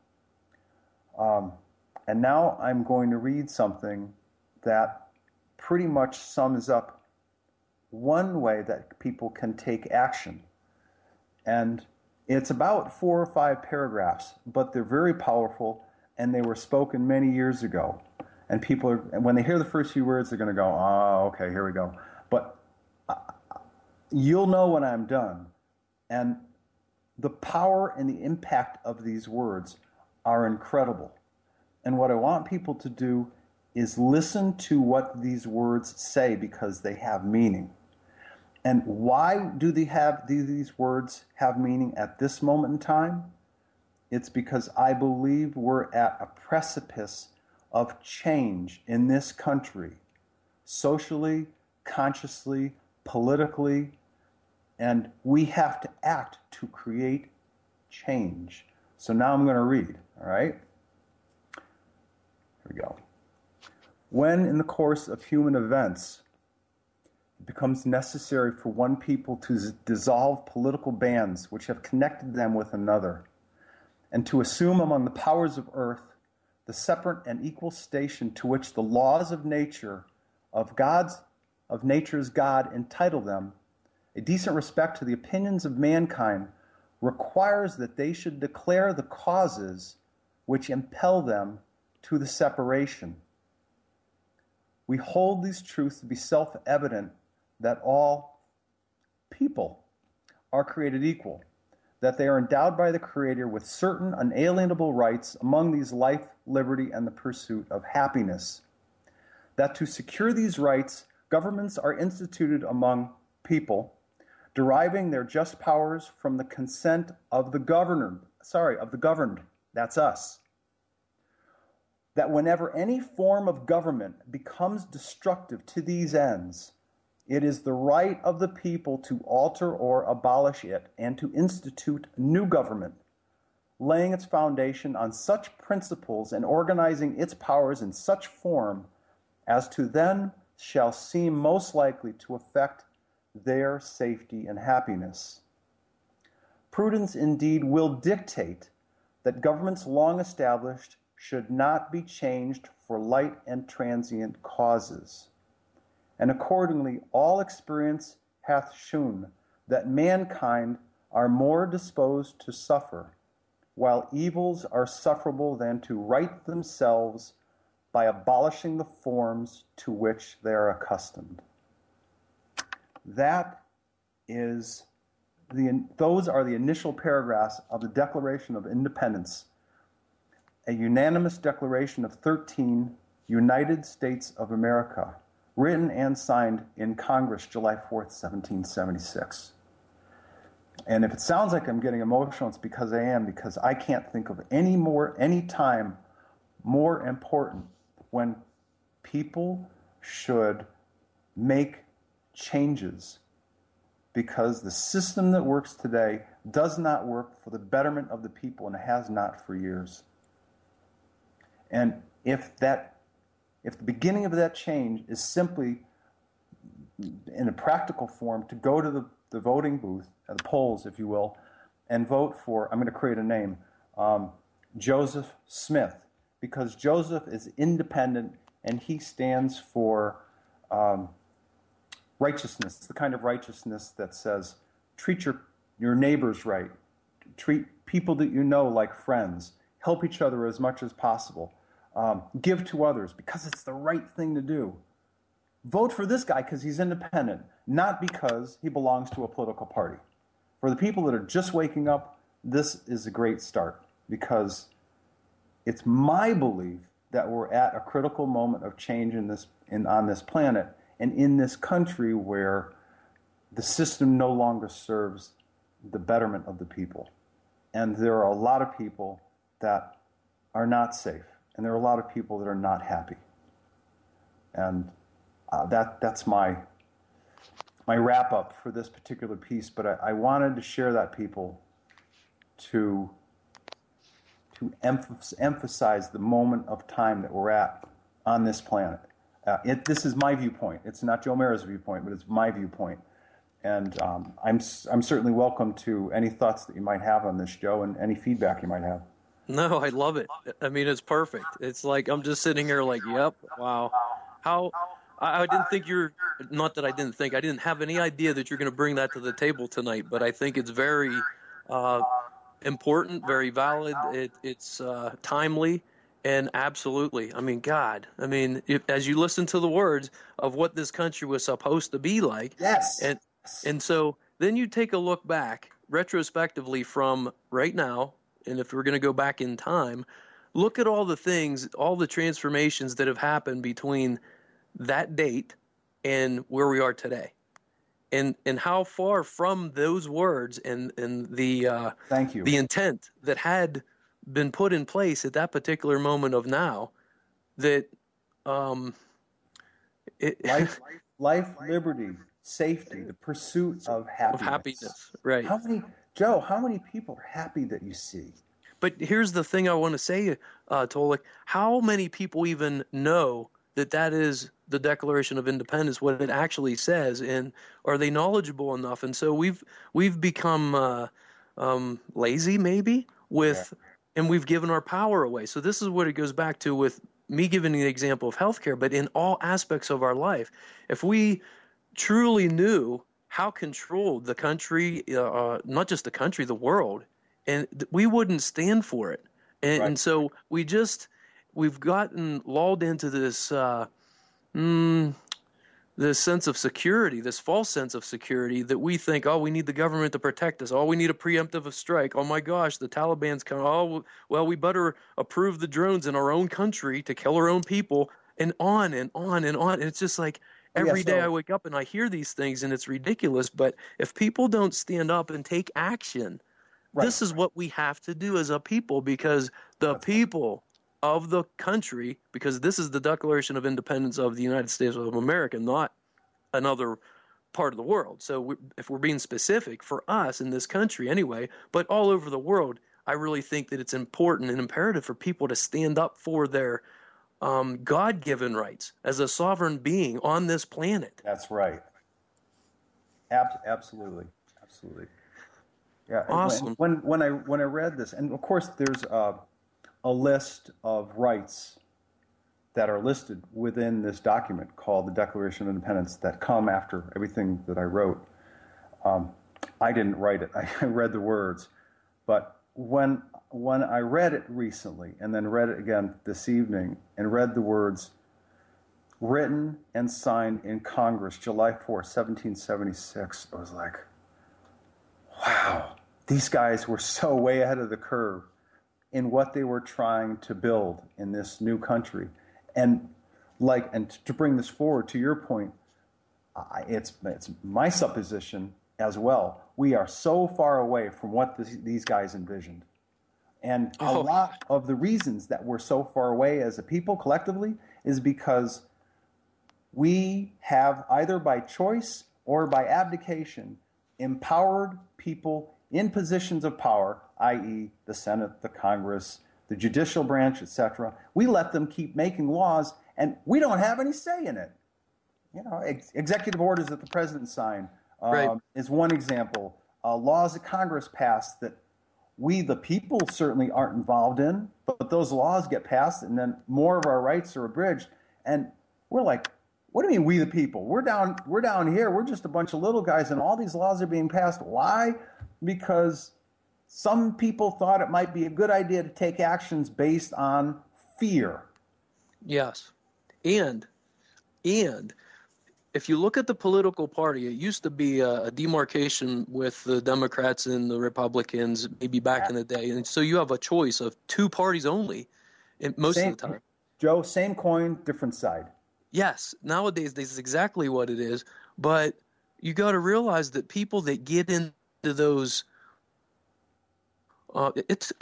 C: And now I'm going to read something that pretty much sums up one way that people can take action. And it's about 4 or 5 paragraphs, but they're very powerful, and they were spoken many years ago. And people when they hear the first few words, they're going to go, oh, okay, here we go. But you'll know when I'm done. And the power and the impact of these words are incredible. And what I want people to do is listen to what these words say, because they have meaning. And why do these words have meaning at this moment in time? It's because I believe we're at a precipice of change in this country, socially, consciously, politically, and we have to act to create change. So now I'm going to read, all right? Here we go. When in the course of human events it becomes necessary for one people to dissolve political bands which have connected them with another, and to assume among the powers of earth the separate and equal station to which the laws of nature, of nature's God entitle them, a decent respect to the opinions of mankind requires that they should declare the causes which impel them to the separation. We hold these truths to be self-evident, that all people are created equal, that they are endowed by the Creator with certain unalienable rights, among these life, liberty, and the pursuit of happiness. That to secure these rights, governments are instituted among people, deriving their just powers from the consent of the governed, of the governed, that's us, that whenever any form of government becomes destructive to these ends, it is the right of the people to alter or abolish it and to institute new government, laying its foundation on such principles and organizing its powers in such form as to then shall seem most likely to affect their safety and happiness. Prudence indeed will dictate that governments long established should not be changed for light and transient causes. And accordingly, all experience hath shewn that mankind are more disposed to suffer, while evils are sufferable than to right themselves by abolishing the forms to which they are accustomed. Those are the initial paragraphs of the Declaration of Independence, a unanimous declaration of 13 United States of America, written and signed in Congress July 4th, 1776. And if it sounds like I'm getting emotional, it's because I am, because I can't think of any time more important when people should make changes, because the system that works today does not work for the betterment of the people, and it has not for years. And if the beginning of that change is simply, in a practical form, to go to the voting booth, the polls, if you will, and vote for, I'm going to create a name, Joseph Smith, because Joseph is independent and he stands for righteousness, the kind of righteousness that says, treat your neighbors right, treat people that you know like friends, help each other as much as possible, give to others because it's the right thing to do. Vote for this guy because he's independent, not because he belongs to a political party. For the people that are just waking up, this is a great start, because it's my belief that we're at a critical moment of change on this planet and in this country where the system no longer serves the betterment of the people. And there are a lot of people that are not safe, and there are a lot of people that are not happy. And that's my wrap up for this particular piece, but I wanted to share that, people, to emphasize the moment of time that we're at on this planet. This is my viewpoint. It's not Joe Mara's viewpoint, but it's my viewpoint. And I'm certainly welcome to any thoughts that you might have on this, Joe, and any feedback you might have.
A: No, I love it. I mean, it's perfect. It's like I'm just sitting here like, yep, wow. How I didn't think not that I didn't think, I didn't have any idea that you're going to bring that to the table tonight, but I think it's very important, very valid. It's timely, and absolutely. I mean, God, I mean, as you listen to the words of what this country was supposed to be like.
C: Yes.
A: And so then you take a look back retrospectively from right now, and if we're going to go back in time, look at all the things, all the transformations that have happened between that date and where we are today, and how far from those words and the
C: thank you,
A: the intent that had been put in place at that particular moment of now, that
C: life, liberty, safety, the pursuit of happiness.
A: Of happiness, right?
C: How many people are happy that you see?
A: But here's the thing I want to say, Tolec. How many people even know that is the Declaration of Independence, what it actually says, and are they knowledgeable enough? And so we've become lazy, maybe, and we've given our power away. So this is what it goes back to with me giving the example of healthcare, but in all aspects of our life. If we truly knew how controlled the country, not just the country, the world, and we wouldn't stand for it. And,
C: right.
A: And so we've gotten lulled into this this sense of security, this false sense of security that we think, oh, we need the government to protect us. Oh, we need a preemptive strike. Oh, my gosh, the Taliban's come. Oh, well, we better approve the drones in our own country to kill our own people, and on and on and on. And it's just like every day I wake up and I hear these things, and it's ridiculous. But if people don't stand up and take action,
C: Right.
A: This is what we have to do as a people, because the people of the country, because this is the Declaration of Independence of the United States of America, not another part of the world. So if we're being specific, for us in this country anyway, but all over the world, I really think that it's important and imperative for people to stand up for their God-given rights as a sovereign being on this planet.
C: That's right. Absolutely. Yeah.
A: Awesome.
C: When I read this, and of course there's a list of rights that are listed within this document called the Declaration of Independence that come after everything that I wrote. I didn't write it. I read the words, but when I read it recently and then read it again this evening and read the words written and signed in Congress July 4, 1776, I was like, wow, these guys were so way ahead of the curve in what they were trying to build in this new country. And to bring this forward to your point, it's my supposition as well. We are so far away from what these guys envisioned. And a lot of the reasons that we're so far away as a people collectively is because we have, either by choice or by abdication, empowered people in positions of power, i.e. the Senate, the Congress, the judicial branch, etc. We let them keep making laws, and we don't have any say in it. You know, executive orders that the president signed is one example. Laws that Congress passed that we, the people, certainly aren't involved in, but those laws get passed, and then more of our rights are abridged. And we're like, what do you mean, we the people? We're down here. We're just a bunch of little guys, and all these laws are being passed. Why? Because some people thought it might be a good idea to take actions based on fear.
A: Yes. And if you look at the political party, it used to be a demarcation with the Democrats and the Republicans maybe back in the day. And so you have a choice of two parties only most of the time.
C: Joe, same coin, different side.
A: Yes. Nowadays, this is exactly what it is. But you got to realize that people that get into those it's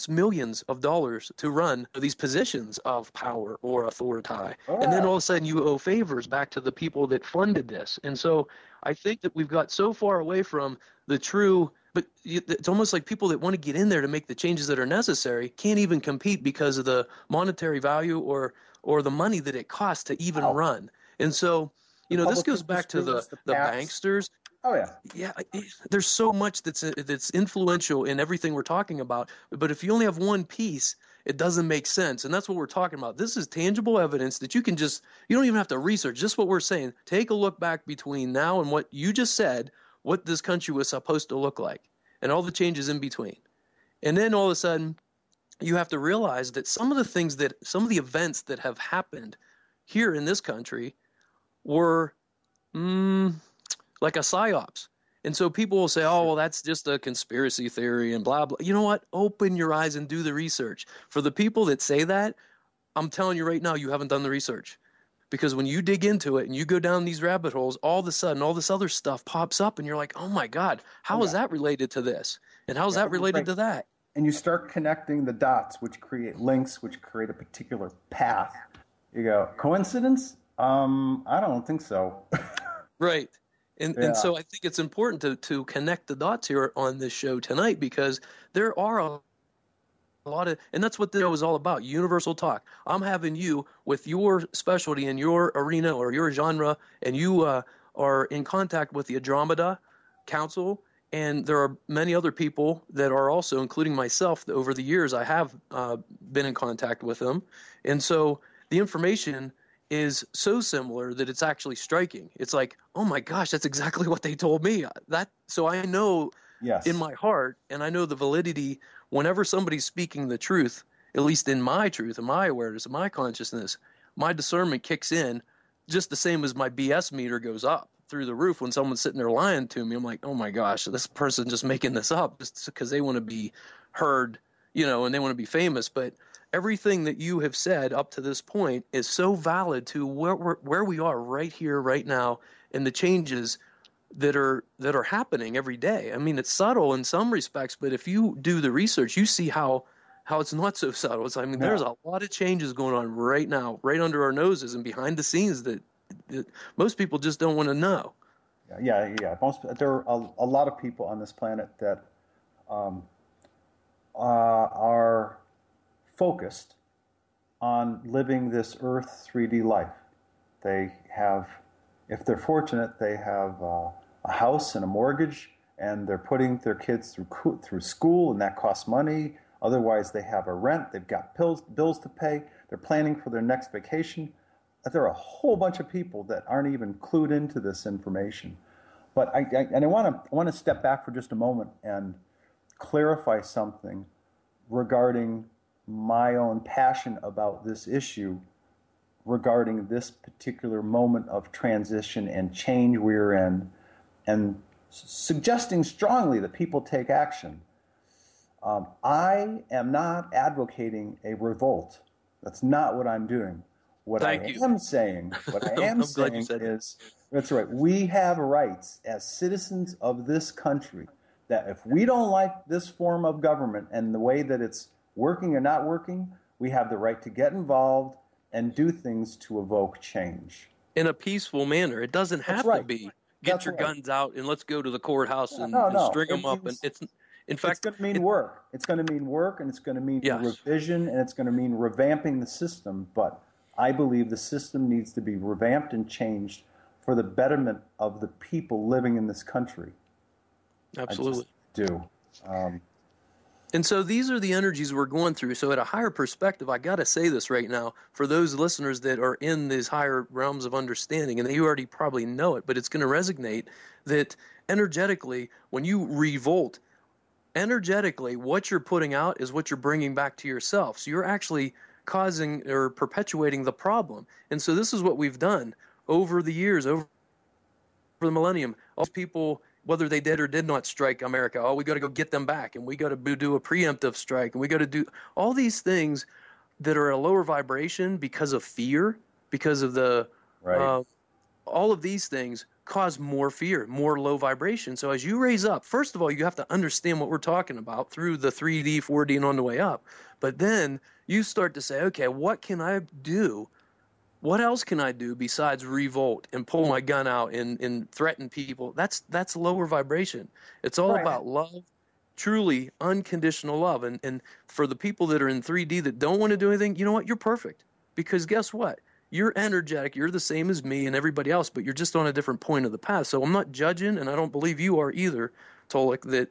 A: millions of dollars to run these positions of power or authority. And then all of a sudden you owe favors back to the people that funded this. And so I think that we've got so far away from the true, but it's almost like people that want to get in there to make the changes that are necessary can't even compete because of the monetary value or the money that it costs to even run. And so, you know, this goes back to the banksters.
C: Oh, yeah.
A: Yeah, there's so much that's influential in everything we're talking about. But if you only have one piece, it doesn't make sense. And that's what we're talking about. This is tangible evidence that you don't even have to research. Just what we're saying. Take a look back between now and what you just said, what this country was supposed to look like, and all the changes in between. And then all of a sudden, you have to realize that some of the events that have happened here in this country were like a psyops. And so people will say, oh, well, that's just a conspiracy theory and blah, blah. You know what? Open your eyes and do the research. For the people that say that, I'm telling you right now, you haven't done the research. Because when you dig into it and you go down these rabbit holes, all of a sudden, all this other stuff pops up and you're like, oh my God, how is that related to this? And how is that related to that?
C: And you start connecting the dots, which create links, which create a particular path. You go, coincidence? I don't think so.
A: Right. And so I think it's important to connect the dots here on this show tonight, because there are a lot of, and that's what the show is all about, universal talk. I'm having you with your specialty in your arena or your genre, and you are in contact with the Andromeda Council, and there are many other people that are also, including myself, over the years I have been in contact with them. And so the information is so similar that it's actually striking. It's like, oh my gosh, that's exactly what they told me. So I know in my heart, and I know the validity whenever somebody's speaking the truth, at least in my truth, in my awareness, in my consciousness, my discernment kicks in just the same as my BS meter goes up through the roof when someone's sitting there lying to me. I'm like, oh my gosh, this person's just making this up just because they want to be heard, and they want to be famous. But everything that you have said up to this point is so valid to where we are right here, right now, and the changes that are happening every day. I mean, it's subtle in some respects, but if you do the research, you see how it's not so subtle. I mean, there's a lot of changes going on right now, right under our noses and behind the scenes that most people just don't want to know.
C: Yeah. There are a lot of people on this planet that are focused on living this Earth 3D life. They have, if they're fortunate, they have a house and a mortgage, and they're putting their kids through school, and that costs money. Otherwise, they have a rent. They've got bills to pay. They're planning for their next vacation. There are a whole bunch of people that aren't even clued into this information. But I want to step back for just a moment and clarify something regarding my own passion about this issue, regarding this particular moment of transition and change we're in, and suggesting strongly that people take action. I am not advocating a revolt. That's not what I'm doing. What I am saying is, that's right, we have rights as citizens of this country that if we don't like this form of government and the way that it's working or not working, we have the right to get involved and do things to evoke change.
A: In a peaceful manner. It doesn't have to be get your guns out and let's go to the courthouse and string them up. And in fact,
C: it's going to mean work. It's going to mean work, and it's going to mean revision, and it's going to mean revamping the system. But I believe the system needs to be revamped and changed for the betterment of the people living in this country.
A: Absolutely.
C: I just do.
A: And so these are the energies we're going through. So at a higher perspective, I got to say this right now, for those listeners that are in these higher realms of understanding, and you already probably know it, but it's going to resonate, that energetically, when you revolt, energetically, what you're putting out is what you're bringing back to yourself. So you're actually causing or perpetuating the problem. And so this is what we've done over the years, over the millennium. All people, whether they did or did not strike America, we got to go get them back, and we got to do a preemptive strike, and we got to do all these things that are a lower vibration because of fear, because of the all of these things cause more fear, more low vibration. So as you raise up, first of all, you have to understand what we're talking about through the 3D, 4D, and on the way up. But then you start to say, okay, what can I do? What else can I do besides revolt and pull my gun out and threaten people? That's lower vibration. It's all about love, truly unconditional love. And for the people that are in 3D that don't want to do anything, you know what? You're perfect. Because guess what? You're energetic. You're the same as me and everybody else, but you're just on a different point of the path. So I'm not judging, and I don't believe you are either, Tolec, that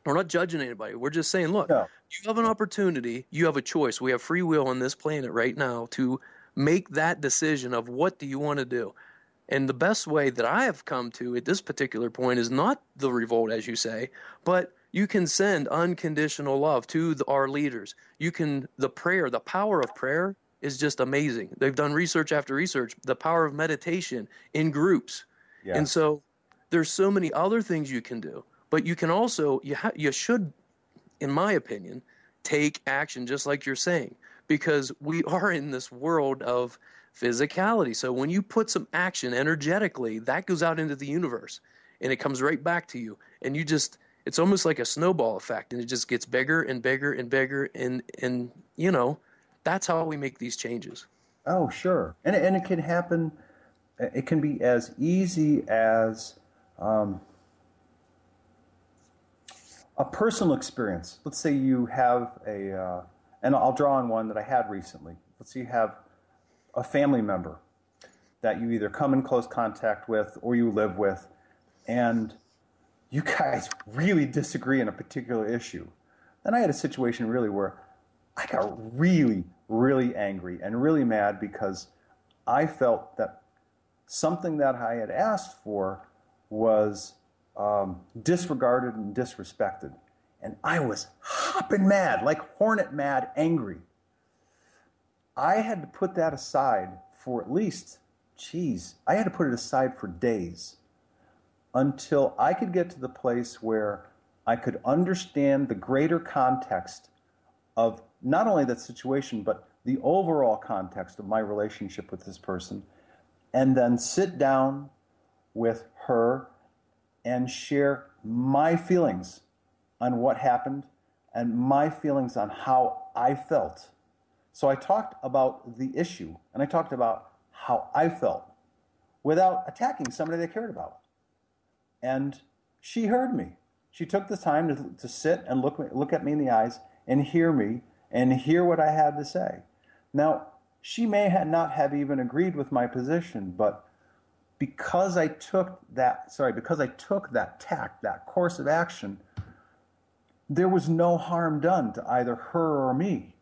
A: we're not judging anybody. We're just saying, look, you have an opportunity. You have a choice. We have free will on this planet right now to make that decision of what do you want to do. And the best way that I have come to at this particular point is not the revolt, as you say, but you can send unconditional love to our leaders. The prayer, the power of prayer is just amazing. They've done research after research, the power of meditation in groups. Yes. And so there's so many other things you can do, but you can also, you should, in my opinion, take action just like you're saying, because we are in this world of physicality. So when you put some action energetically, that goes out into the universe and it comes right back to you. And it's almost like a snowball effect, and it just gets bigger and bigger and bigger. And that's how we make these changes.
C: Oh, sure. And it can happen. It can be as easy as a personal experience. Let's say you have and I'll draw on one that I had recently. Let's say you have a family member that you either come in close contact with or you live with, and you guys really disagree on a particular issue. And I had a situation really where I got really, really angry and really mad because I felt that something that I had asked for was disregarded and disrespected. And I was hopping mad, like hornet mad, angry. I had to put that aside for at least, I had to put it aside for days until I could get to the place where I could understand the greater context of not only that situation, but the overall context of my relationship with this person, and then sit down with her and share my feelings on what happened and my feelings on how I felt. So I talked about the issue and I talked about how I felt without attacking somebody they cared about. And she heard me. She took the time to sit and look at me in the eyes and hear me and hear what I had to say. Now, she may not have even agreed with my position, but because I took that tact, that course of action, there was no harm done to either her or me,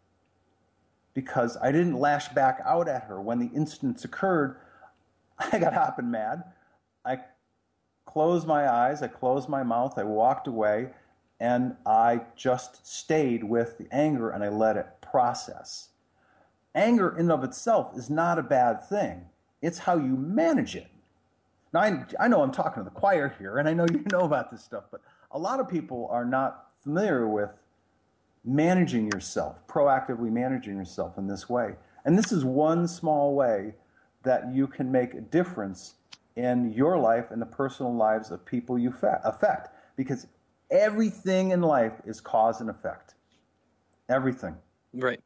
C: because I didn't lash back out at her. When the instance occurred, I got hopping mad. I closed my eyes, I closed my mouth, I walked away, and I just stayed with the anger and I let it process. Anger in and of itself is not a bad thing. It's how you manage it. Now, I know I'm talking to the choir here, and I know you know about this stuff, but a lot of people are not familiar with managing yourself, proactively managing yourself in this way. And this is one small way that you can make a difference in your life and the personal lives of people you affect. Because everything in life is cause and effect. Everything.
A: Right.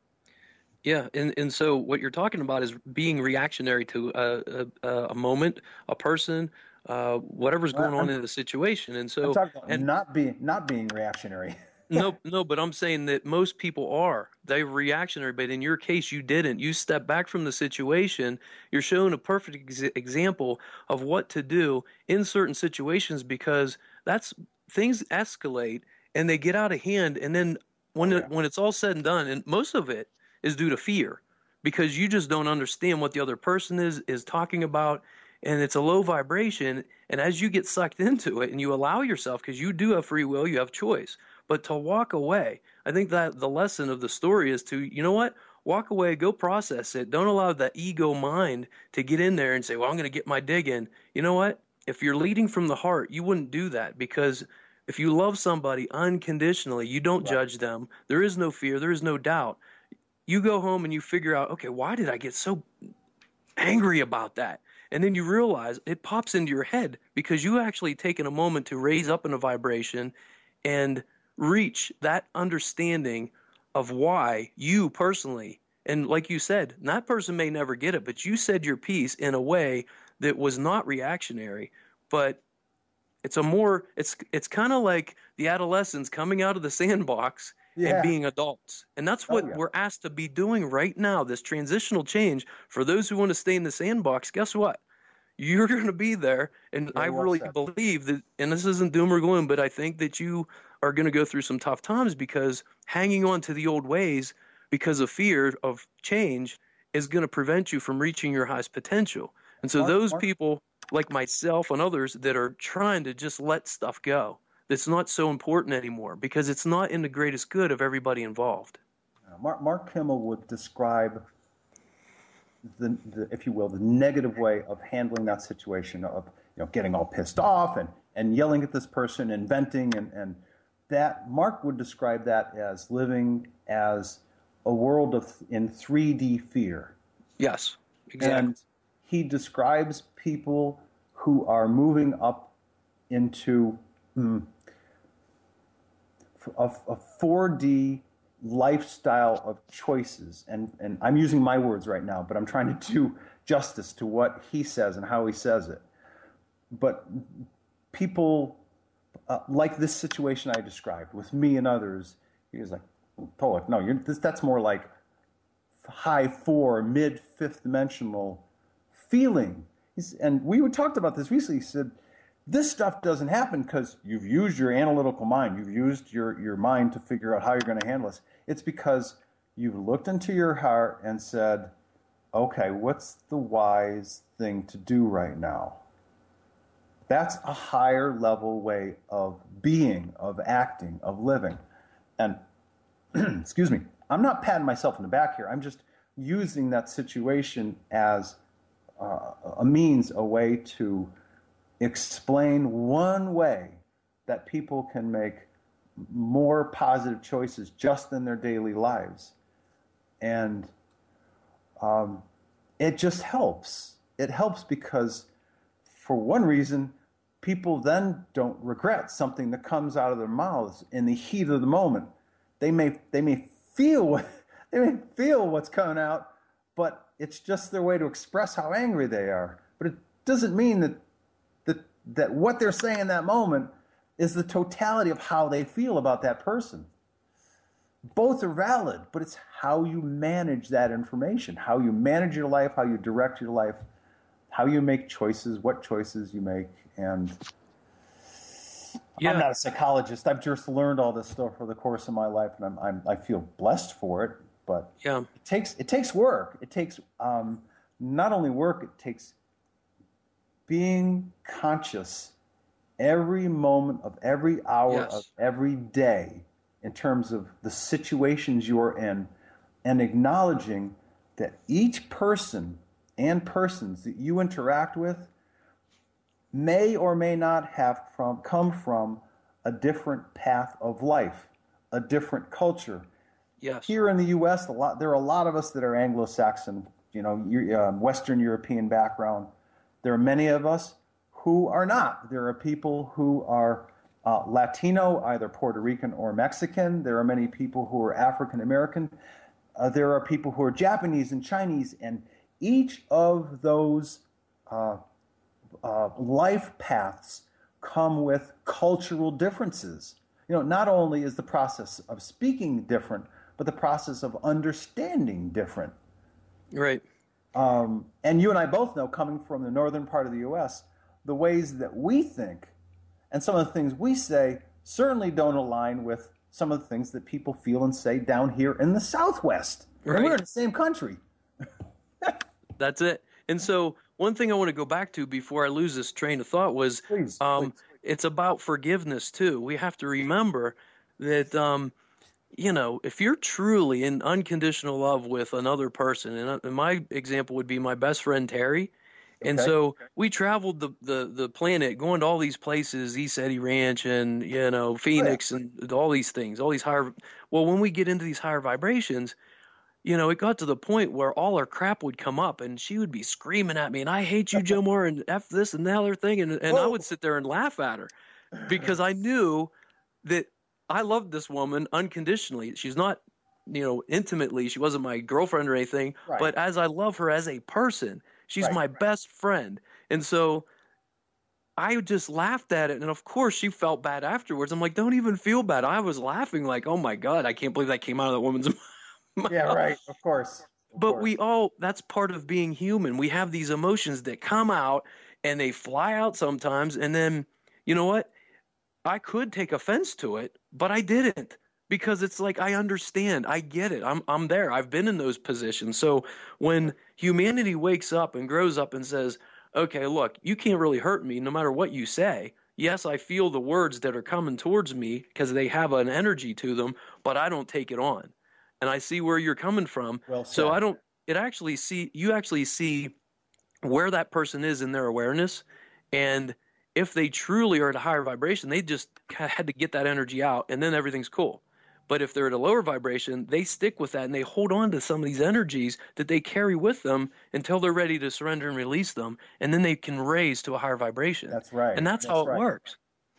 A: Yeah, and so what you're talking about is being reactionary to a moment, a person, whatever's going on in the situation. And so,
C: I'm talking about not being reactionary.
A: No, but I'm saying that most people are. They're reactionary, but in your case, you didn't. You stepped back from the situation. You're showing a perfect example of what to do in certain situations, because that's things escalate and they get out of hand. And then when it's all said and done, and most of it is due to fear, because you just don't understand what the other person is talking about, and it's a low vibration. And as you get sucked into it and you allow yourself, because you do have free will, you have choice, but to walk away, I think that the lesson of the story is to, you know what, walk away, go process it. Don't allow that ego mind to get in there and say, well, I'm going to get my dig in. You know what? If you're leading from the heart, you wouldn't do that, because if you love somebody unconditionally, you don't judge them. There is no fear. There is no doubt. You go home and you figure out, okay, why did I get so angry about that? And then you realize it pops into your head because you actually taken a moment to raise up in a vibration and reach that understanding of why you personally, and like you said, that person may never get it, but you said your piece in a way that was not reactionary, but it's kind of like the adolescents coming out of the sandbox and being adults. And that's what we're asked to be doing right now, this transitional change. For those who want to stay in the sandbox, guess what? You're going to be there. And I really believe that, and this isn't doom or gloom, but I think that you are going to go through some tough times, because hanging on to the old ways because of fear of change is going to prevent you from reaching your highest potential. And so those people like myself and others that are trying to just let stuff go, that's not so important anymore, because it's not in the greatest good of everybody involved.
C: Mark Kimmel would describe the if you will, the negative way of handling that situation, of getting all pissed off and yelling at this person and venting, and that Mark would describe that as living as a world in 3D fear.
A: Yes, exactly.
C: And he describes people who are moving up into a 4D lifestyle of choices. And I'm using my words right now, but I'm trying to do justice to what he says and how he says it. But people like this situation I described with me and others, he was like, Tolec, no, that's more like high 4, mid 5th dimensional feeling. And we talked about this recently. He said, this stuff doesn't happen because you've used your analytical mind. You've used your mind to figure out how you're going to handle this. It's because you've looked into your heart and said, okay, what's the wise thing to do right now? That's a higher level way of being, of acting, of living. And, excuse me, I'm not patting myself in the back here. I'm just using that situation as a means, a way to explain one way that people can make more positive choices just in their daily lives. And it just helps. It helps because, for one reason, people then don't regret something that comes out of their mouths in the heat of the moment. They may feel they may feel what's coming out, but it's just their way to express how angry they are. But it doesn't mean that what they're saying in that moment is the totality of how they feel about that person. Both are valid, but it's how you manage that information, how you manage your life, how you direct your life, how you make choices, what choices you make. And I'm not a psychologist. I've just learned all this stuff over the course of my life, and I feel blessed for it. But it takes work. It takes not only work. It takes being conscious every moment of every hour of every day in terms of the situations you're in, and acknowledging that each person and persons that you interact with may or may not have come from a different path of life, a different culture.
A: Yes.
C: Here in the U.S., there are a lot of us that are Anglo-Saxon, Western European background. There are many of us who are not. There are people who are Latino, either Puerto Rican or Mexican. There are many people who are African American. There are people who are Japanese and Chinese, and each of those life paths come with cultural differences. Not only is the process of speaking different, but the process of understanding different.
A: Right.
C: And you and I both know, coming from the northern part of the U.S., the ways that we think and some of the things we say certainly don't align with some of the things that people feel and say down here in the Southwest. Right. And we're in the same country.
A: That's it. And so one thing I want to go back to before I lose this train of thought was
C: please.
A: It's about forgiveness too. We have to remember that, if you're truly in unconditional love with another person, and my example would be my best friend, Terry. And so we traveled the planet, going to all these places, East Eddy Ranch and, Phoenix and all these things, all these higher. Well, when we get into these higher vibrations, it got to the point where all her crap would come up and she would be screaming at me, and I hate you, Joe Moore, and F this and that other thing. And I would sit there and laugh at her because I knew that I loved this woman unconditionally. She's not, intimately, she wasn't my girlfriend or anything, but as I love her as a person, she's my best friend. And so I just laughed at it. And of course she felt bad afterwards. I'm like, don't even feel bad. I was laughing like, oh my God, I can't believe that came out of that woman's mouth.
C: Yeah, right. Of course.
A: But that's part of being human. We have these emotions that come out and they fly out sometimes. And then, you know what? I could take offense to it, but I didn't, because it's like, I understand. I get it. I'm there. I've been in those positions. So when humanity wakes up and grows up and says, okay, look, you can't really hurt me no matter what you say. Yes, I feel the words that are coming towards me because they have an energy to them, but I don't take it on. And I see where you're coming from.
C: Well said.
A: So you actually see where that person is in their awareness. And if they truly are at a higher vibration, they just had to get that energy out, and then everything's cool. But if they're at a lower vibration, they stick with that and they hold on to some of these energies that they carry with them until they're ready to surrender and release them. And then they can raise to a higher vibration.
C: That's right.
A: And that's how it works.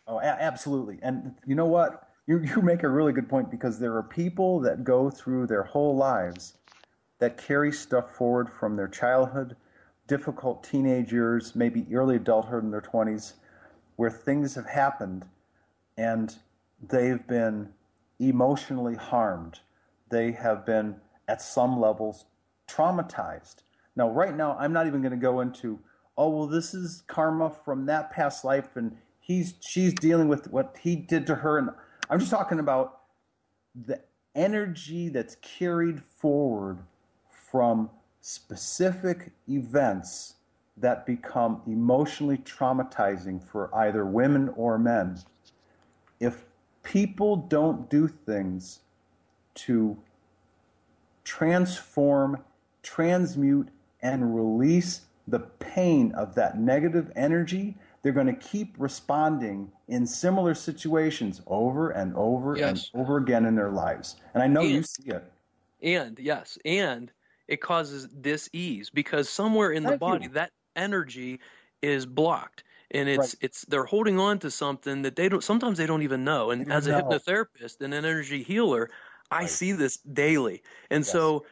C: Oh, absolutely. And you know what? You make a really good point, because there are people that go through their whole lives that carry stuff forward from their childhood, difficult teenage years, maybe early adulthood in their 20s, where things have happened and they've been emotionally harmed. They have been, at some levels, traumatized. Now, right now, I'm not even going to go into, this is karma from that past life, and she's dealing with what he did to her. And I'm just talking about the energy that's carried forward from specific events that become emotionally traumatizing for either women or men. If people don't do things to transform, transmute, and release the pain of that negative energy, they're going to keep responding in similar situations over and over and over again in their lives. And I know you see it.
A: And it causes dis-ease, because somewhere in the body that energy is blocked. and
C: Right.
A: it's they're holding on to something that sometimes they don't even know.
C: You
A: And
C: don't
A: as a
C: know.
A: hypnotherapist and an energy healer, I
C: Right.
A: see this daily. And
C: Yes.
A: so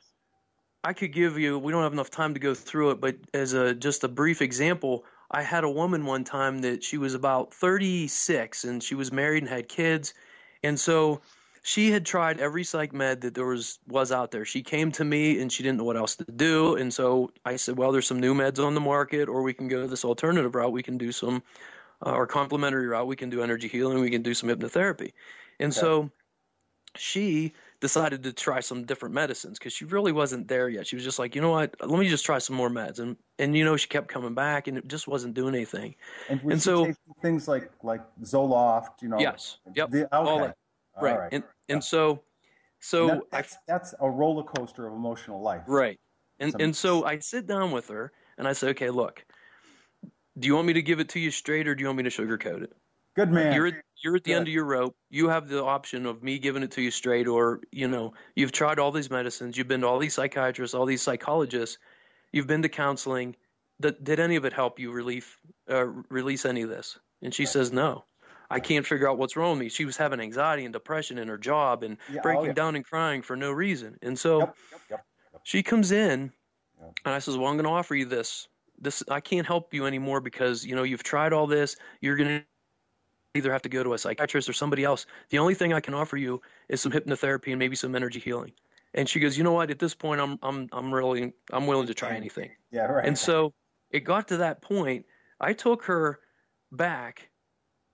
A: I could give you, we don't have enough time to go through it, but as a just a brief example, I had a woman one time that she was about 36 and she was married and had kids. And so she had tried every psych med that there was out there. She came to me and she didn't know what else to do. And so I said, well, there's some new meds on the market, or we can go this alternative route. We can do some, or complementary route. We can do energy healing. We can do some hypnotherapy. And
C: Okay.
A: so she decided to try some different medicines because she really wasn't there yet. She was just like, you know what, let me just try some more meds. And she kept coming back and it just wasn't doing anything.
C: And was
A: And
C: she
A: so,
C: taking things like Zoloft,
A: yes, yep, all
C: okay.
A: that.
C: All
A: Right.
C: right.
A: And
C: Yeah.
A: and so
C: And
A: so I
C: that's a roller coaster of emotional life.
A: right.
C: It's
A: And so I sit down with her and I say, okay, look, do you want me to give it to you straight or do you want me to sugarcoat it?
C: good man.
A: You're at the end
C: Good.
A: of your rope. You have the option of me giving it to you straight, or you've tried all these medicines, you've been to all these psychiatrists, all these psychologists, you've been to counseling. Did any of it help you release any of this? And she
C: Right.
A: says no. I
C: Right.
A: can't figure out what's wrong with me. She was having anxiety and depression in her job and
C: Yeah. Oh
A: breaking
C: yeah.
A: down and crying for no reason. And so
C: Yep. Yep. Yep.
A: she comes in
C: Yep.
A: and I says, well, I'm going to offer you this. I can't help you anymore because you've tried all this. You're going to either have to go to a psychiatrist or somebody else. The only thing I can offer you is some hypnotherapy and maybe some energy healing. And she goes, you know what? At this point, I'm willing to try anything.
C: Yeah. Right.
A: And so it got to that point. I took her back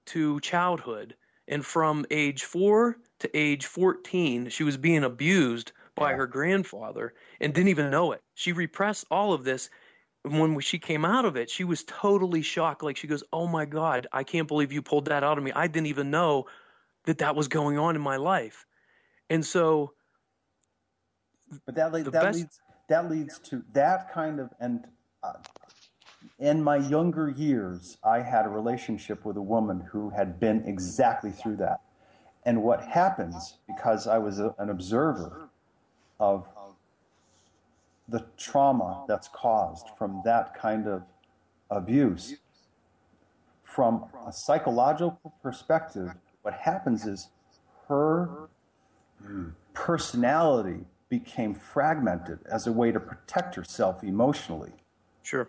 A: to childhood, and from age 4 to age 14, she was being abused by
C: Yeah.
A: her grandfather and didn't even know it. She repressed all of this. When she came out of it, she was totally shocked. Like she goes, "Oh my God, I can't believe you pulled that out of me. I didn't even know that was going on in my life." And so
C: But that
A: the
C: that
A: best,
C: leads that leads to that kind of in my younger years, I had a relationship with a woman who had been exactly through that. And what happens, because I was an observer of the trauma that's caused from that kind of abuse, from a psychological perspective, what happens is her personality became fragmented as a way to protect herself emotionally.
A: sure.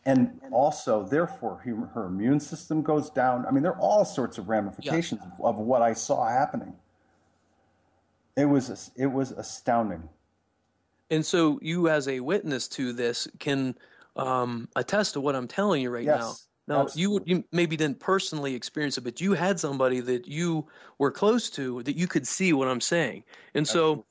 C: And also, therefore, her immune system goes down. I mean, there are all sorts of ramifications of what I saw happening. It was astounding.
A: And so you, as a witness to this, can attest to what I'm telling you right now.
C: Yes,
A: Now,
C: absolutely.
A: you maybe didn't personally experience it, but you had somebody that you were close to that you could see what I'm saying. And so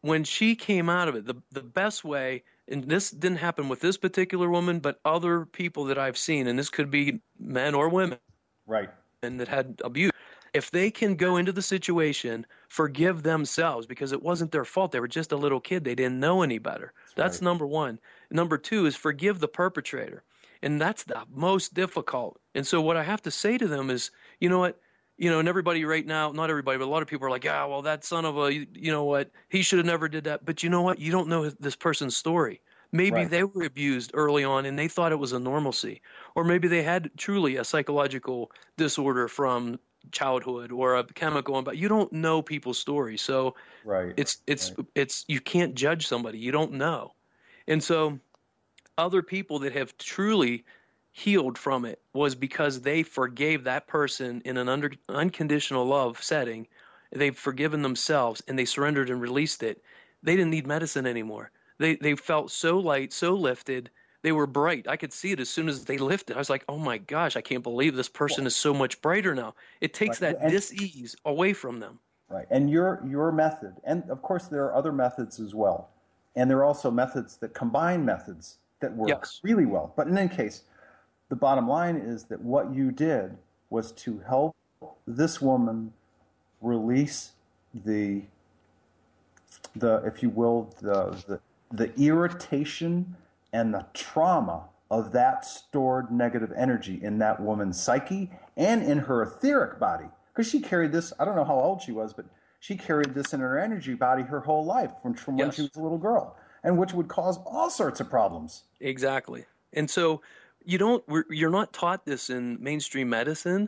A: when she came out of it, the best way, and this didn't happen with this particular woman, but other people that I've seen, and this could be men or women
C: Right.
A: that had abuse, if they can go into the situation, forgive themselves because it wasn't their fault. They were just a little kid. They didn't know any better. That's
C: right.
A: number one. Number two is forgive the perpetrator. And that's the most difficult. And so what I have to say to them is, you know what? And everybody right now, not everybody, but a lot of people are like, well, that son of a, you know what? He should have never did that. But you know what? You don't know this person's story. Maybe
C: Right.
A: they were abused early on and they thought it was a normalcy. Or maybe they had truly a psychological disorder from childhood or a chemical, but you don't know people's stories. So
C: Right.
A: it's you can't judge somebody. You don't know. And so other people that have truly healed from it was because they forgave that person in an unconditional love setting. They've forgiven themselves and they surrendered and released it. They didn't need medicine anymore. They felt so light, so lifted. They were bright. I could see it as soon as they lifted. I was like, oh my gosh, I can't believe this person is so much brighter now. It takes
C: Right.
A: that dis-ease away from them.
C: Right. And your method, and of course there are other methods as well. And there are also methods that combine methods that work
A: Yes.
C: really well. But in any case, the bottom line is that what you did was to help this woman release the if you will, the irritation and the trauma of that stored negative energy in that woman's psyche and in her etheric body. Because she carried this, I don't know how old she was, but she carried this in her energy body her whole life from when
A: Yes.
C: she was a little girl, and which would cause all sorts of problems.
A: Exactly. And so you're not taught this in mainstream medicine.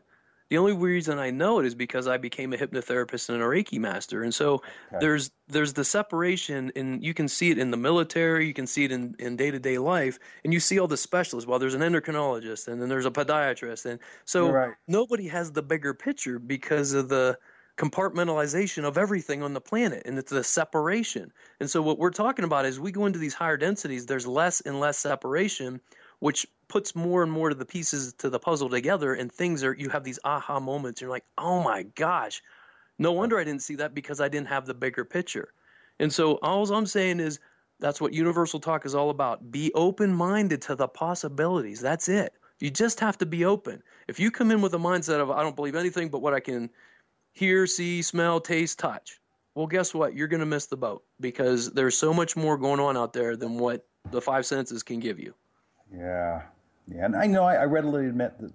A: The only reason I know it is because I became a hypnotherapist and a Reiki master. And so
C: Okay.
A: there's the separation, and you can see it in the military, you can see it in day-to-day life, and you see all the specialists. Well, there's an endocrinologist, and then there's a podiatrist. And
C: You're
A: so
C: right.
A: nobody has the bigger picture because of the compartmentalization of everything on the planet, and it's the separation. And so what we're talking about is we go into these higher densities, there's less and less separation, which puts more and more of the pieces to the puzzle together, and you have these aha moments. You're like, oh my gosh, no wonder I didn't see that, because I didn't have the bigger picture. And so all I'm saying is that's what universal talk is all about. Be open-minded to the possibilities. That's it. You just have to be open. If you come in with a mindset of, I don't believe anything but what I can hear, see, smell, taste, touch, well, guess what? You're going to miss the boat, because there's so much more going on out there than what the five senses can give you.
C: Yeah. Yeah. And I know I readily admit that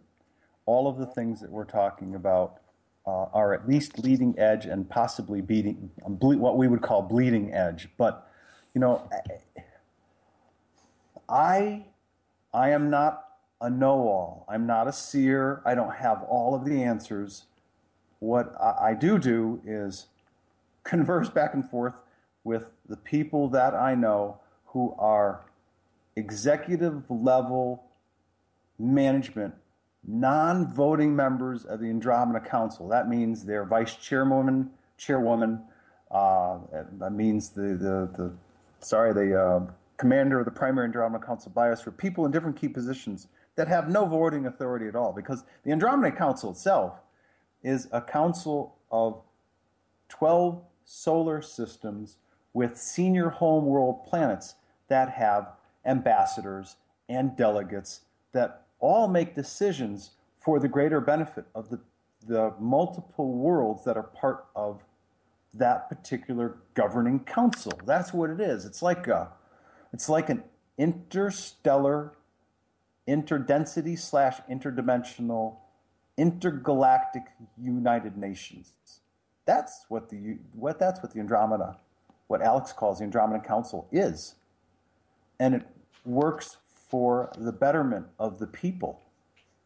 C: all of the things that we're talking about are at least leading edge and possibly what we would call bleeding edge. But, I am not a know-all. I'm not a seer. I don't have all of the answers. What I do is converse back and forth with the people that I know who are executive level management, non-voting members of the Andromeda Council. That means they're vice chairwoman. That means the commander of the primary Andromeda Council Biosphere. People in different key positions that have no voting authority at all, because the Andromeda Council itself is a council of 12 solar systems with senior homeworld planets that have ambassadors and delegates that all make decisions for the greater benefit of the multiple worlds that are part of that particular governing council. That's what it is. It's like an interstellar, interdensity / interdimensional, intergalactic United Nations. That's what the Andromeda, what Alex calls the Andromeda Council, is. And it works for the betterment of the people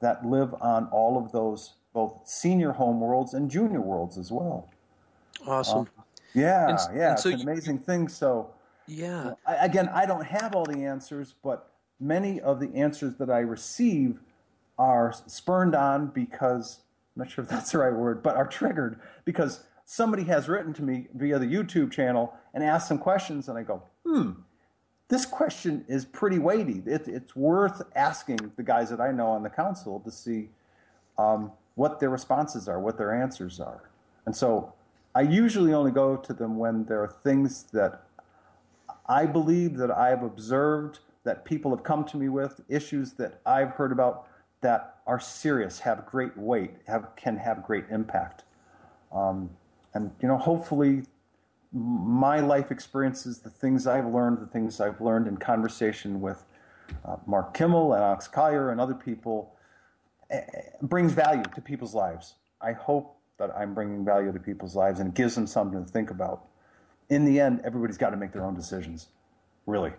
C: that live on all of those, both senior home worlds and junior worlds as well.
A: Awesome.
C: It's an amazing thing. So,
A: yeah.
C: I don't have all the answers, but many of the answers that I receive are spurned on because, I'm not sure if that's the right word, but are triggered because somebody has written to me via the YouTube channel and asked some questions, and I go, this question is pretty weighty. It's worth asking the guys that I know on the council to see what their responses are, what their answers are. And so I usually only go to them when there are things that I believe, that I've observed, that people have come to me with, issues that I've heard about that are serious, have great weight, can have great impact. And hopefully my life experiences, the things I've learned in conversation with Mark Kimmel and Alex Collier and other people, brings value to people's lives. I hope that I'm bringing value to people's lives and it gives them something to think about. In the end, everybody's got to make their own decisions, really.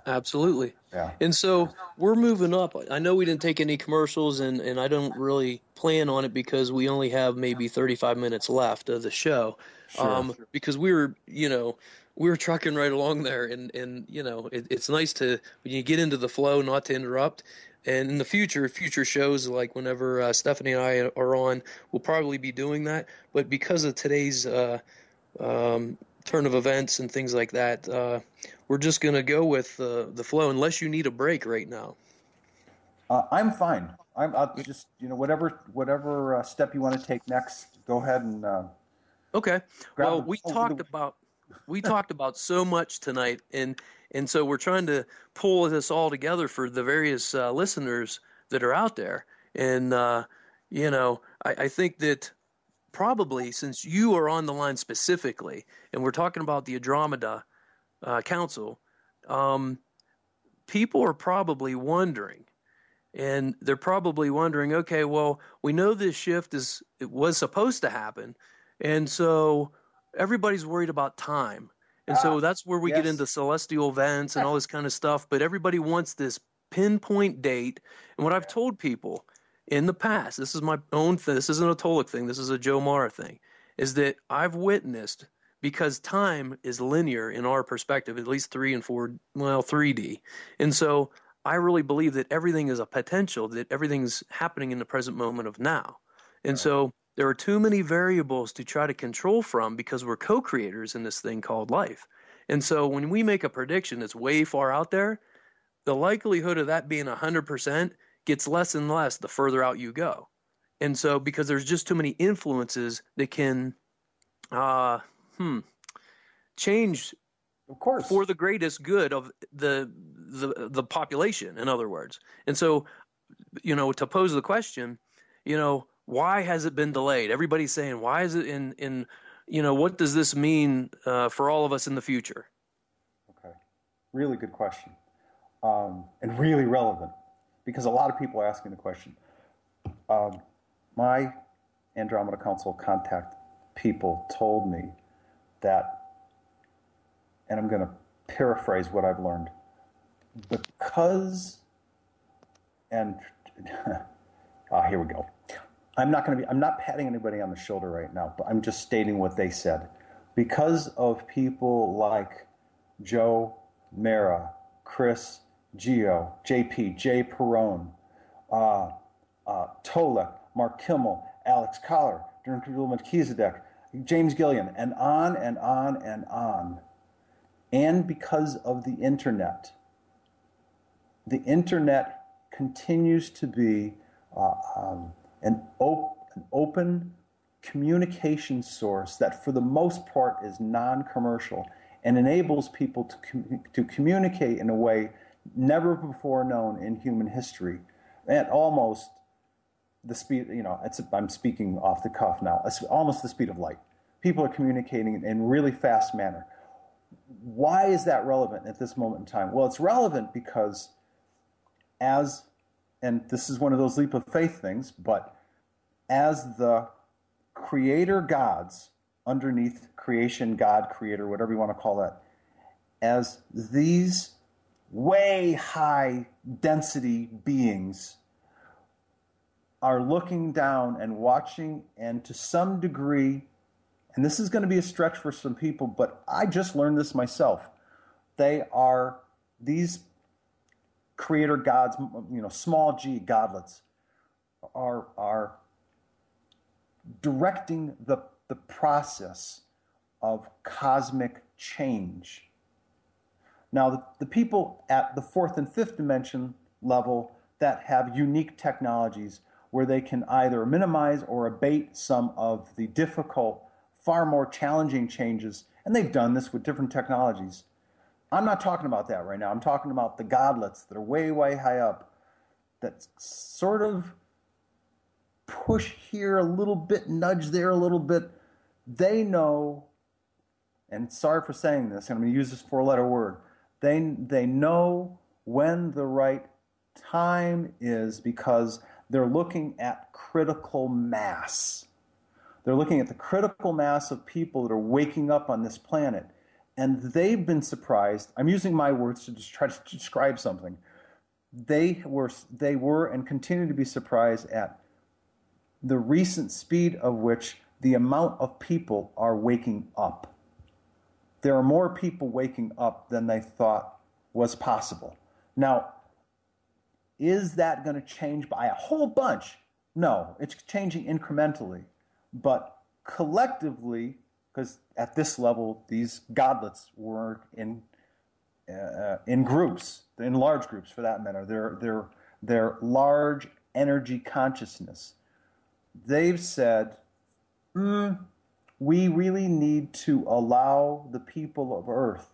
A: Absolutely.
C: Yeah.
A: And so we're moving up. I know we didn't take any commercials, and I don't really plan on it because we only have maybe 35 minutes left of the show.
C: Sure.
A: Because we were trucking right along there, and it's nice to, when you get into the flow, not to interrupt. And in the future shows, like whenever Stephanie and I are on, we'll probably be doing that. But because of today's turn of events and things like that, we're just going to go with the flow, unless you need a break right now.
C: I'm fine. I'll just, whatever step you want to take next, go ahead and.
A: Okay. Well, we talked about so much tonight, and so we're trying to pull this all together for the various listeners that are out there. And I think that probably, since you are on the line specifically, and we're talking about the Andromeda Council, people are probably wondering, and they're probably wondering, okay, well, we know this shift was supposed to happen, and so everybody's worried about time. And so that's where we get into celestial events and all this kind of stuff, but everybody wants this pinpoint date. And what I've told people in the past, this is my own thing, this isn't a Tolec thing, this is a Joe Marra thing, is that I've witnessed, because time is linear in our perspective, at least 3 and 4, well, 3D. And so I really believe that everything is a potential, that everything's happening in the present moment of now. And so there are too many variables to try to control from because we're co-creators in this thing called life. And so when we make a prediction that's way far out there, the likelihood of that being 100% gets less and less the further out you go. And so because there's just too many influences that can change,
C: of course,
A: for the greatest good of the population, in other words. And so, to pose the question, why has it been delayed? Everybody's saying, why is it in what does this mean for all of us in the future?
C: Okay. Really good question. And really relevant, because a lot of people are asking the question. My Andromeda Council contact people told me that, and I'm going to paraphrase what I've learned, because, and here we go. I'm not patting anybody on the shoulder right now, but I'm just stating what they said. Because of people like Joe, Marra, Chris, Gio, JP, Jay Perrone, Tolec, Mark Kimmel, Alex Collar, Melchizedek, James Gillian, and on and on and on. And because of the internet continues to be an open communication source that for the most part is non-commercial and enables people to communicate in a way never before known in human history, at almost the speed, I'm speaking off the cuff now, it's almost the speed of light. People are communicating in a really fast manner. Why is that relevant at this moment in time? Well, it's relevant because and this is one of those leap of faith things, but as the creator gods underneath creation, God, creator, whatever you want to call that, as these way high density beings are looking down and watching, and to some degree, and this is going to be a stretch for some people, but I just learned this myself. These creator gods, small g godlets, are directing the process of cosmic change. Now, the people at the 4th and 5th dimension level that have unique technologies where they can either minimize or abate some of the difficult, far more challenging changes, and they've done this with different technologies. I'm not talking about that right now. I'm talking about the godlets that are way, way high up that sort of push here a little bit, nudge there a little bit. They know, and sorry for saying this, and I'm going to use this 4-letter word, they know when the right time is because they're looking at critical mass. They're looking at the critical mass of people that are waking up on this planet. And they've been surprised. I'm using my words to just try to describe something. They were and continue to be surprised at the recent speed of which the amount of people are waking up. There are more people waking up than they thought was possible. Now, is that going to change by a whole bunch? No, it's changing incrementally. But collectively, because at this level, these godlets were in groups, in large groups for that matter. They're large energy consciousness. They've said, we really need to allow the people of Earth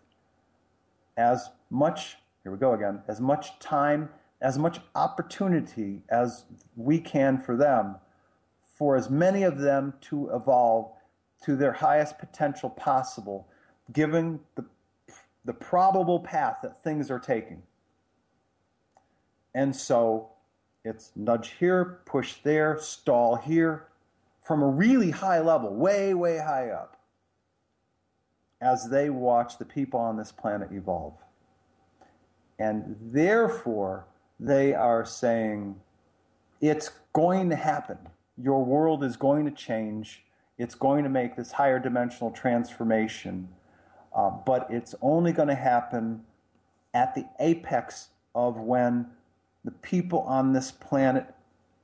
C: as much, here we go again, as much time, as much opportunity as we can for them, for as many of them to evolve to their highest potential possible, given the probable path that things are taking. And so it's nudge here, push there, stall here, from a really high level, way, way high up, as they watch the people on this planet evolve. And therefore, They are saying it's going to happen. Your world is going to change. It's going to make this higher dimensional transformation, but it's only going to happen at the apex of when the people on this planet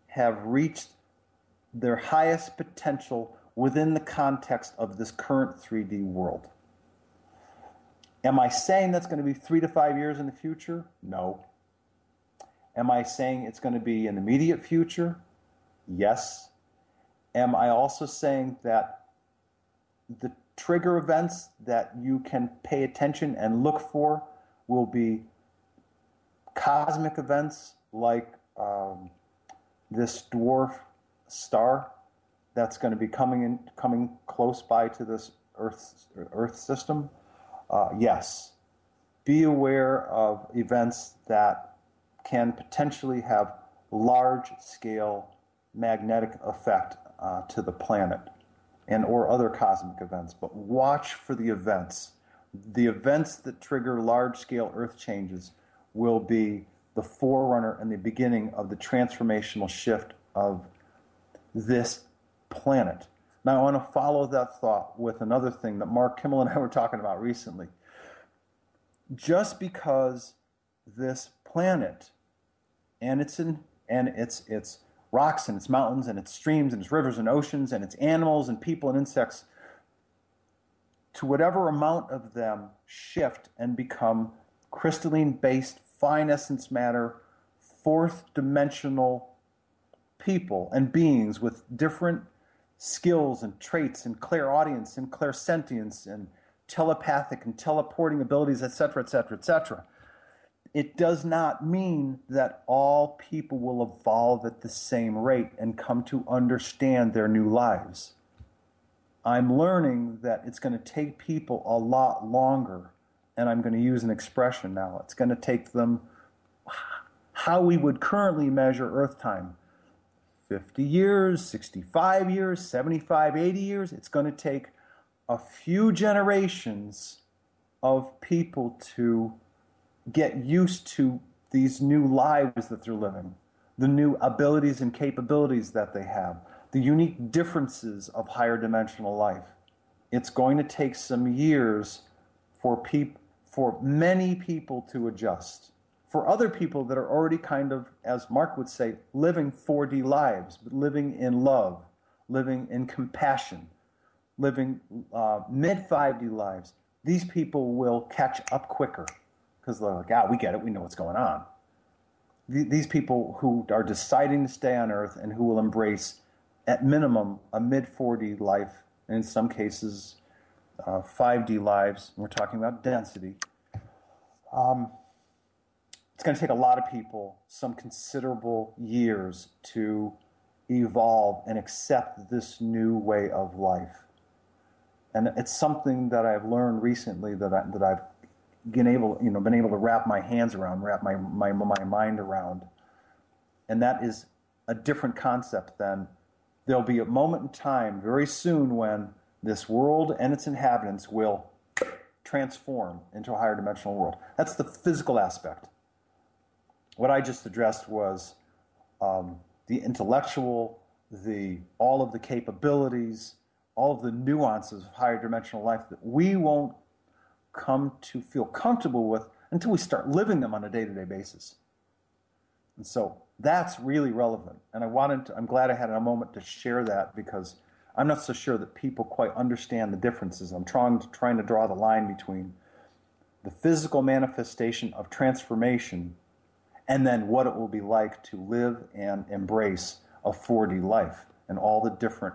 C: have reached their highest potential within the context of this current 3D world. Am I saying that's going to be 3 to 5 years in the future? No. Am I saying it's going to be in the immediate future? Yes. Am I also saying that the trigger events that you can pay attention and look for will be cosmic events like this dwarf star that's going to be coming close by to this Earth system? Yes. Be aware of events that can potentially have large-scale magnetic effect to the planet and or other cosmic events. But watch for the events. The events that trigger large-scale Earth changes will be the forerunner and the beginning of the transformational shift of this planet. Now, I want to follow that thought with another thing that Mark Kimmel and I were talking about recently. Just because this planet and its rocks and its mountains and its streams and its rivers and oceans and its animals and people and insects, to whatever amount of them shift and become crystalline-based, fine essence matter, fourth dimensional people and beings with different skills and traits and clairaudience and clairsentience and telepathic and teleporting abilities, etc., etc., etc. It does not mean that all people will evolve at the same rate and come to understand their new lives. I'm learning that it's going to take people a lot longer, and I'm going to use an expression now. It's going to take them how we would currently measure Earth time. 50 years, 65 years, 75, 80 years. It's going to take a few generations of people to get used to these new lives that they're living, the new abilities and capabilities that they have, the unique differences of higher dimensional life. It's going to take some years for many people to adjust. For other people that are already kind of, as Mark would say, living 4D lives, but living in love, living in compassion, living mid-5D lives, these people will catch up quicker because they're like, we get it, we know what's going on. These people who are deciding to stay on Earth and who will embrace, at minimum, a mid-4D life, and in some cases, 5D lives, and we're talking about density. It's going to take a lot of people some considerable years to evolve and accept this new way of life. And it's something that I've learned recently that I've been able to wrap my hands around, wrap my mind around. And that is a different concept than there'll be a moment in time very soon when this world and its inhabitants will transform into a higher dimensional world. That's the physical aspect. What I just addressed was the intellectual, all of the capabilities, all of the nuances of higher dimensional life that we won't come to feel comfortable with until we start living them on a day-to-day basis. And so that's really relevant. And I'm glad I had a moment to share that because I'm not so sure that people quite understand the differences. I'm trying to draw the line between the physical manifestation of transformation and then what it will be like to live and embrace a 4D life and all the different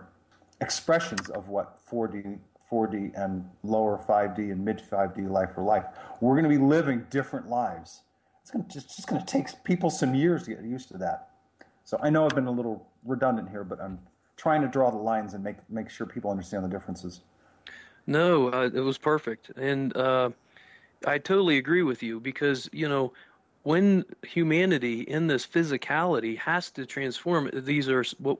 C: expressions of what 4D and lower 5D and mid 5D life are like. We're going to be living different lives. It's just going to take people some years to get used to that. So I know I've been a little redundant here, but I'm trying to draw the lines and make sure people understand the differences.
A: No, it was perfect. And I totally agree with you because, when humanity in this physicality has to transform, these are what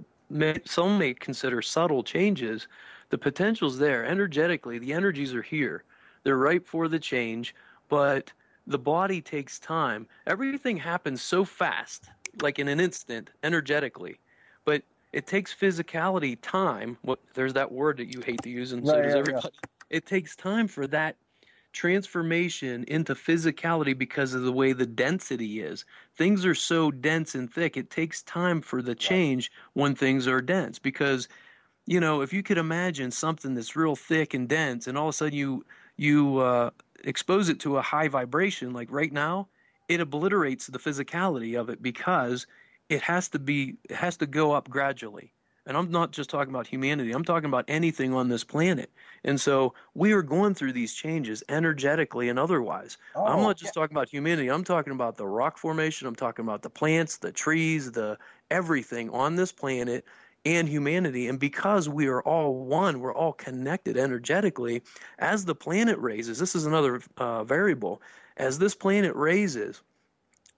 A: some may consider subtle changes. The potential's there. Energetically, the energies are here. They're ripe for the change, but the body takes time. Everything happens so fast, like in an instant, energetically. But it takes physicality time. There's that word that you hate to use, and so
C: Right,
A: does
C: yeah, yeah.
A: everybody. It takes time for that transformation into physicality because of the way the density is. Things are so dense and thick, it takes time for the
C: Right.
A: change when things are dense. Because, you know, if you could imagine something that's real thick and dense, and all of a sudden you expose it to a high vibration, like right now, it obliterates the physicality of it because it has to go up gradually. And I'm not just talking about humanity, I'm talking about anything on this planet. And so we are going through these changes energetically and otherwise. I'm
C: Oh,
A: not
C: yeah.
A: just talking about humanity, I'm talking about the rock formation, I'm talking about the plants, the trees, the everything on this planet and humanity. And because we are all one, we're all connected energetically. As the planet raises, this is another variable. As this planet raises,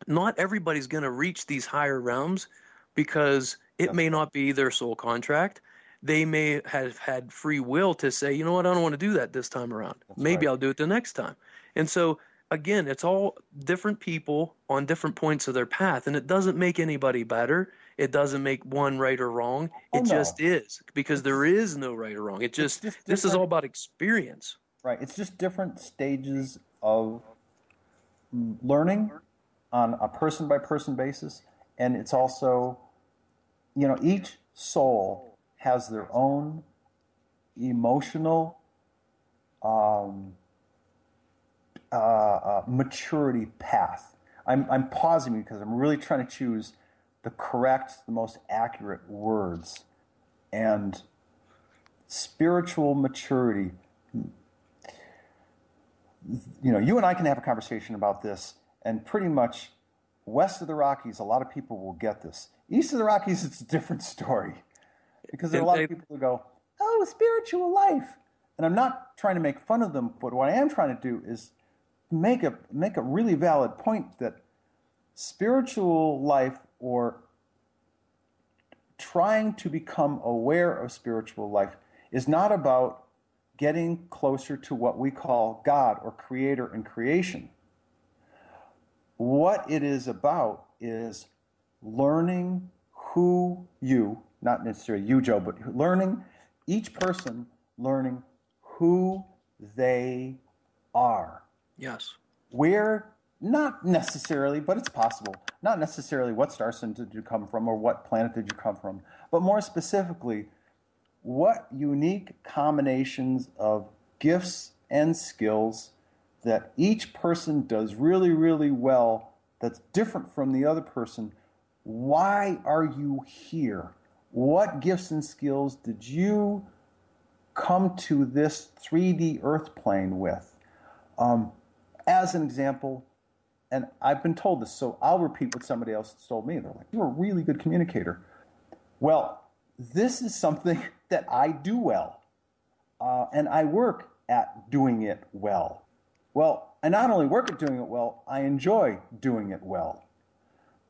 A: not everybody's going to reach these higher realms because it
C: That's
A: may
C: right.
A: not be their soul contract. They may have had free will to say, you know what, I don't want to do that this time around.
C: That's
A: Maybe
C: right.
A: I'll do it the next time. And so, again, it's all different people on different points of their path. And it doesn't make anybody better. It doesn't make one right or wrong.
C: Oh
A: It just
C: no.
A: is because
C: It's
A: there
C: just
A: is no right or wrong.
C: it's just
A: This is all
C: different,
A: about experience.
C: right? It's just different stages of learning on a person by person basis, and it's also, each soul has their own emotional um, maturity path. I'm pausing because I'm really trying to choose the correct, the most accurate words. And spiritual maturity, you and I can have a conversation about this, and pretty much west of the Rockies, a lot of people will get this. East of the Rockies, it's a different story because there are a
A: And,
C: lot of people who go, oh, spiritual life. And I'm not trying to make fun of them, but what I am trying to do is make a really valid point that spiritual life, or trying to become aware of spiritual life, is not about getting closer to what we call God or creator and creation. What it is about is learning not necessarily you, Joe, but each person learning who they are.
A: yes.
C: Where, not necessarily, but it's possible, not necessarily what star system did you come from or what planet did you come from, but more specifically, what unique combinations of gifts and skills that each person does really, really well that's different from the other person. Why are you here? What gifts and skills did you come to this 3D Earth plane with? As an example, and I've been told this, so I'll repeat what somebody else has told me. They're like, you're a really good communicator. Well, this is something that I do well, and I work at doing it well. Well, I not only work at doing it well, I enjoy doing it well.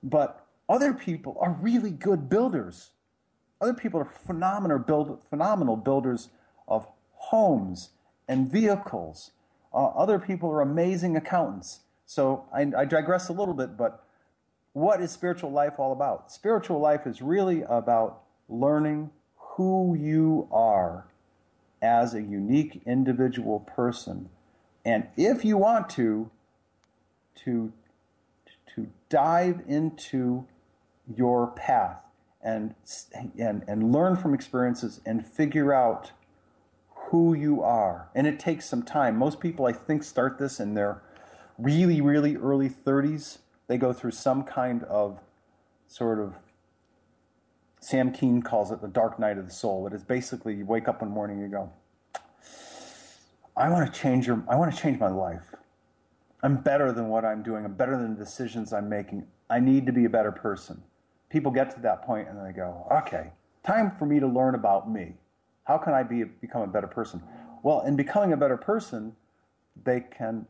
C: But other people are really good builders. Other people are phenomenal builders of homes and vehicles. Other people are amazing accountants. So I digress a little bit, but what is spiritual life all about? Spiritual life is really about learning who you are as a unique individual person. And if you want to dive into your path and learn from experiences and figure out who you are. And it takes some time. Most people, I think, start this in their really, really early 30s. They go through some kind of sort of, Sam Keen calls it the dark night of the soul. It is basically you wake up one morning and you go, I want to change my life. I'm better than what I'm doing. I'm better than the decisions I'm making. I need to be a better person. People get to that point and they go, okay, time for me to learn about me. How can I become a better person? Well, in becoming a better person, they can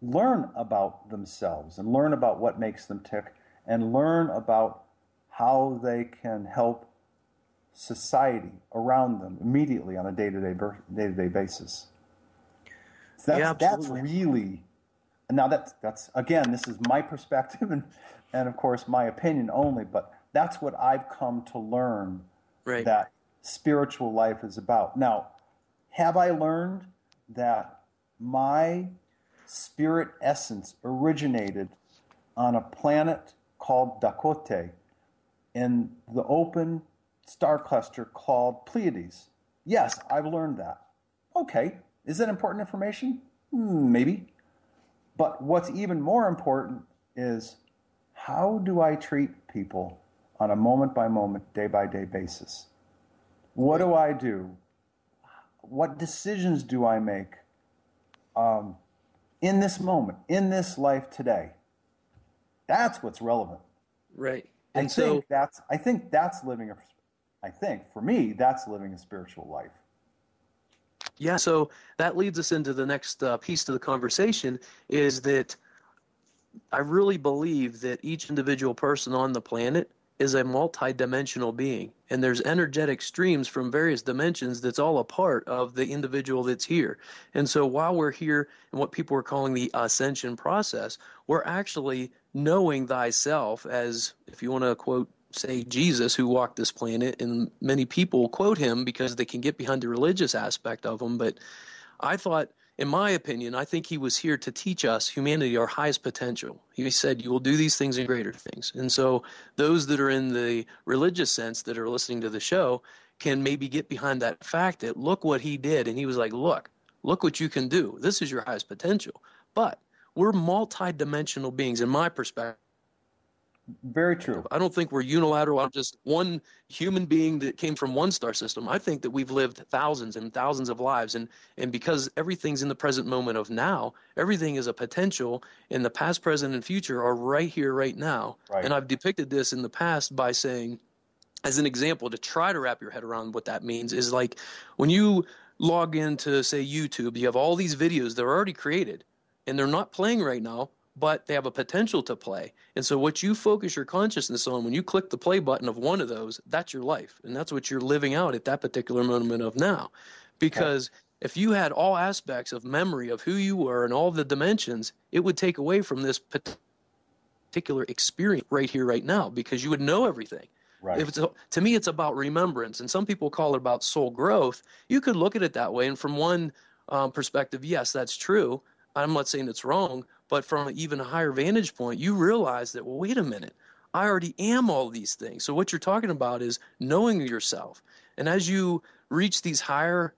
C: learn about themselves and learn about what makes them tick and learn about how they can help society around them immediately on a day-to-day basis. So
A: Yeah,
C: that's
A: absolutely.
C: really Now that's again, this is my perspective and of course my opinion only, but that's what I've come to learn
A: Right.
C: that spiritual life is about. Now, have I learned that my spirit essence originated on a planet called Dakote in the open star cluster called Pleiades? Yes, I've learned that. Okay, is that important information? Maybe. But what's even more important is, how do I treat people on a moment-by-moment, day-by-day basis? What do I do? What decisions do I make in this moment, in this life today? That's what's relevant.
A: Right.
C: I think that's living for me, that's living a spiritual life.
A: Yeah, so that leads us into the next piece to the conversation, is that I really believe that each individual person on the planet is a multi-dimensional being, and there's energetic streams from various dimensions that's all a part of the individual that's here. And so while we're here in what people are calling the ascension process, we're actually knowing thyself, as, if you want to quote, say, Jesus, who walked this planet, and many people quote him because they can get behind the religious aspect of him. But I thought, in my opinion, I think he was here to teach us, humanity, our highest potential. He said, you will do these things and greater things. And so those that are in the religious sense that are listening to the show can maybe get behind that fact that, look what he did. And he was like, look what you can do. This is your highest potential. But we're multi-dimensional beings, in my perspective.
C: Very true.
A: I don't think we're unilateral. I'm just one human being that came from one star system. I think that we've lived thousands and thousands of lives, and because everything's in the present moment of now, everything is a potential, and the past, present, and future are right here, right now.
C: Right.
A: And I've depicted this in the past by saying, as an example, to try to wrap your head around what that means, is like when you log into, say, YouTube, you have all these videos that are already created, and they're not playing right now, but they have a potential to play. And so what you focus your consciousness on, when you click the play button of one of those, that's your life. And that's what you're living out at that particular moment of now. Because if you had all aspects of memory of who you were and all the dimensions, it would take away from this particular experience right here, right now, because you would know everything.
C: Right.
A: To me, it's about remembrance. And some people call it about soul growth. You could look at it that way. And from one perspective, yes, that's true. I'm not saying it's wrong, but from an even a higher vantage point, you realize that, well, wait a minute, I already am all these things. So what you're talking about is knowing yourself. And as you reach these higher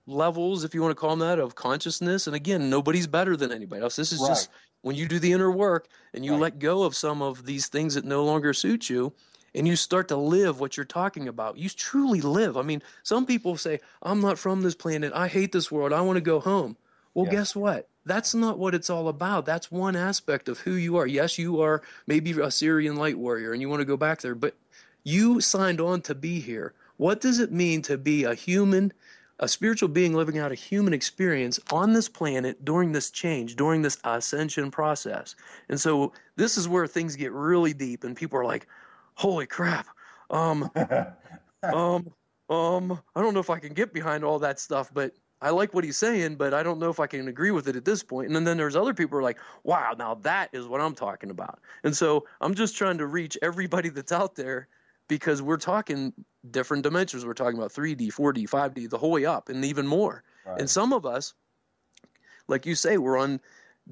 A: levels, if you want to call them that, of consciousness, and again, nobody's better than anybody else. This is just when you do the inner work and you let go of some of these things that no longer suit you, and you start to live what you're talking about. You truly live. I mean, some people say, I'm not from this planet. I hate this world. I want to go home. Well, guess what? That's not what it's all about. That's one aspect of who you are. Yes, you are maybe a Syrian light warrior and you want to go back there, but you signed on to be here. What does it mean to be a human, a spiritual being living out a human experience on this planet during this change, during this ascension process? And so this is where things get really deep and people are like, holy crap. I don't know if I can get behind all that stuff, but I like what he's saying, but I don't know if I can agree with it at this point. And then there's other people who are like, wow, now that is what I'm talking about. And so I'm just trying to reach everybody that's out there, because we're talking different dimensions. We're talking about 3D, 4D, 5D, the whole way up, and even more. Right. And some of us, like you say, we're on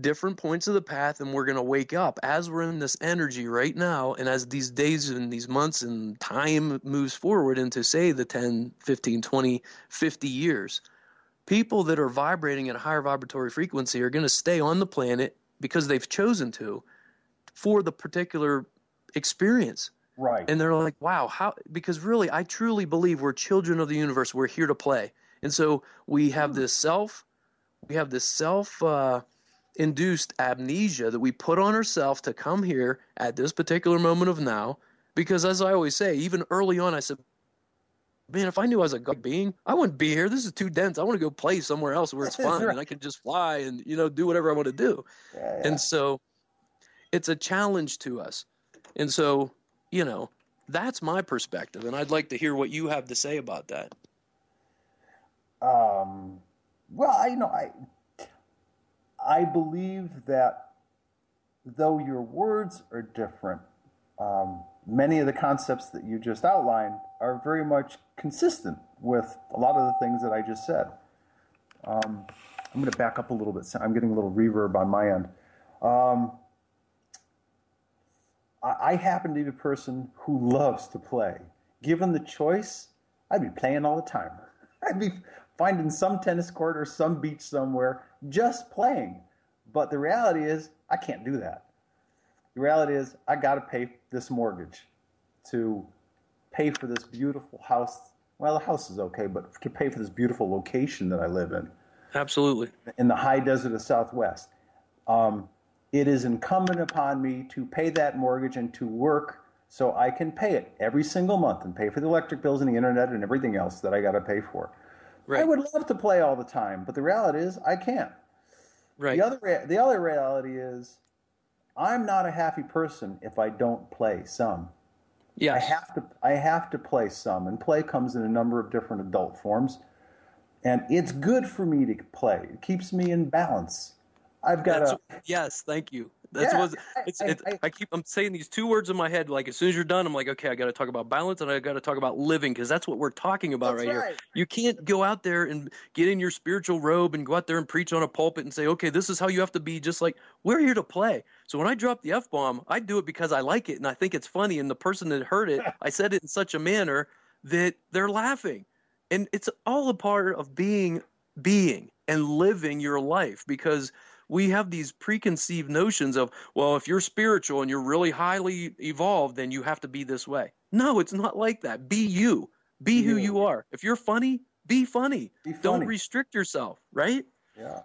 A: different points of the path, and we're going to wake up as we're in this energy right now. And as these days and these months and time moves forward into, say, the 10, 15, 20, 50 years, people that are vibrating at a higher vibratory frequency are going to stay on the planet because they've chosen to, for the particular experience.
C: Right.
A: And they're like, wow, how? Because really, I truly believe we're children of the universe. We're here to play. And so we have this self-induced amnesia that we put on ourselves to come here at this particular moment of now. Because as I always say, even early on, I said, man, if I knew I was a god being, I wouldn't be here. This is too dense. I want to go play somewhere else where it's fun and I can just fly and, do whatever I want to do. Yeah. And so it's a challenge to us. And so, that's my perspective. And I'd like to hear what you have to say about that.
C: Well, I believe that though your words are different, many of the concepts that you just outlined are very much consistent with a lot of the things that I just said. I'm going to back up a little bit. I'm getting a little reverb on my end. I happen to be a person who loves to play. Given the choice, I'd be playing all the time. I'd be finding some tennis court or some beach somewhere just playing. But the reality is, I can't do that. The reality is, I got to pay this mortgage to pay for this beautiful house. Well, the house is okay, but to pay for this beautiful location that I live in.
A: Absolutely.
C: In the high desert of Southwest. It is incumbent upon me to pay that mortgage and to work so I can pay it every single month and pay for the electric bills and the internet and everything else that I got to pay for. Right. I would love to play all the time, but the reality is I can't.
A: Right.
C: The other reality is I'm not a happy person if I don't play some.
A: Yes.
C: I have to play some, and play comes in a number of different adult forms. And it's good for me to play. It keeps me in balance.
A: Yes, thank you. I'm saying these two words in my head. Like as soon as you're done, I'm like, okay, I got to talk about balance and I got to talk about living, because that's what we're talking about right here. You can't go out there and get in your spiritual robe and go out there and preach on a pulpit and say, okay, this is how you have to be. Just like we're here to play. So when I drop the F-bomb, I do it because I like it and I think it's funny. And the person that heard it, I said it in such a manner that they're laughing. And it's all a part of being and living your life, because we have these preconceived notions of, well, if you're spiritual and you're really highly evolved, then you have to be this way. No, it's not like that. Be you. Be who you are. If you're funny, be funny. Don't restrict yourself, right?
C: Yeah.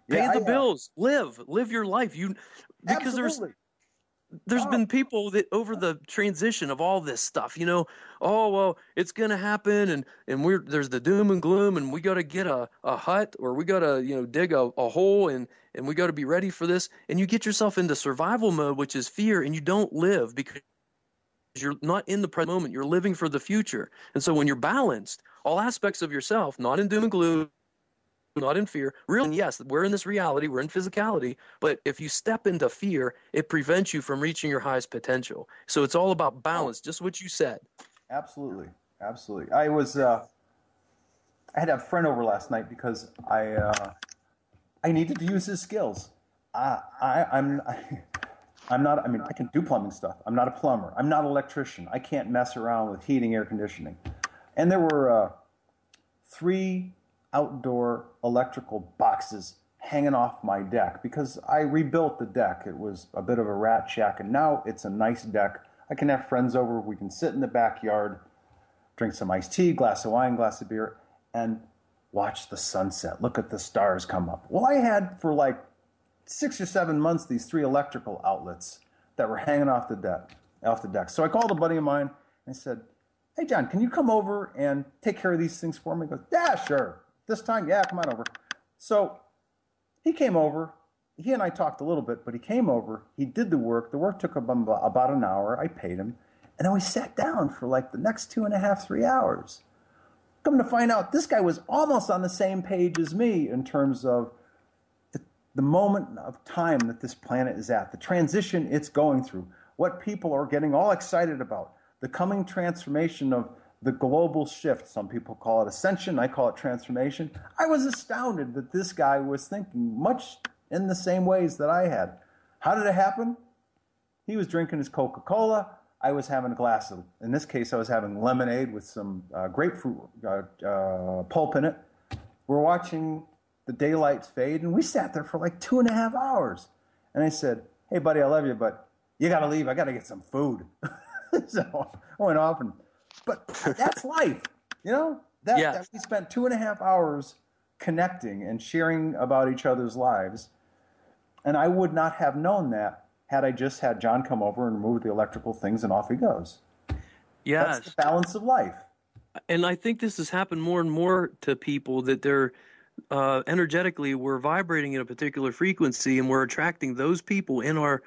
A: Pay the bills. Live your life. Because
C: Absolutely.
A: There's been people that over the transition of all this stuff, oh, well, it's going to happen. And there's the doom and gloom, and we got to get a hut, or we got to, dig a hole, and we got to be ready for this. And you get yourself into survival mode, which is fear, and you don't live because you're not in the present moment. You're living for the future. And so when you're balanced, all aspects of yourself, not in doom and gloom, not in fear. Really, yes, we're in this reality, we're in physicality, but if you step into fear, it prevents you from reaching your highest potential. So it's all about balance, just what you said.
C: Absolutely. I had a friend over last night because I needed to use his skills. I'm not, I can do plumbing stuff. I'm not a plumber. I'm not an electrician. I can't mess around with heating, air conditioning. And there were 3 outdoor electrical boxes hanging off my deck because I rebuilt the deck. It was a bit of a rat shack, and now it's a nice deck. I can have friends over. We can sit in the backyard, drink some iced tea, glass of wine, glass of beer, and watch the sunset. Look at the stars come up. Well, I had for like 6 or 7 months these 3 electrical outlets that were hanging off the deck. So I called a buddy of mine and I said, "Hey, John, can you come over and take care of these things for me?" He goes, "Yeah, sure. This time, yeah, come on over." So he came over. He and I talked a little bit, but he came over. He did the work. The work took about an hour. I paid him. And then we sat down for like the next 2.5, 3 hours. Come to find out, this guy was almost on the same page as me in terms of the moment of time that this planet is at, the transition it's going through, what people are getting all excited about, the coming transformation of the global shift. Some people call it ascension. I call it transformation. I was astounded that this guy was thinking much in the same ways that I had. How did it happen? He was drinking his Coca-Cola. I was having a glass of, in this case, I was having lemonade with some grapefruit pulp in it. We're watching the daylight fade, and we sat there for like 2.5 hours. And I said, "Hey, buddy, I love you, but you got to leave. I got to get some food." So I went off but that's life, that we spent 2.5 hours connecting and sharing about each other's lives. And I would not have known that had I just had John come over and remove the electrical things and off he goes.
A: Yes.
C: That's the balance of life.
A: And I think this has happened more and more to people, that they're energetically, we're vibrating at a particular frequency, and we're attracting those people in our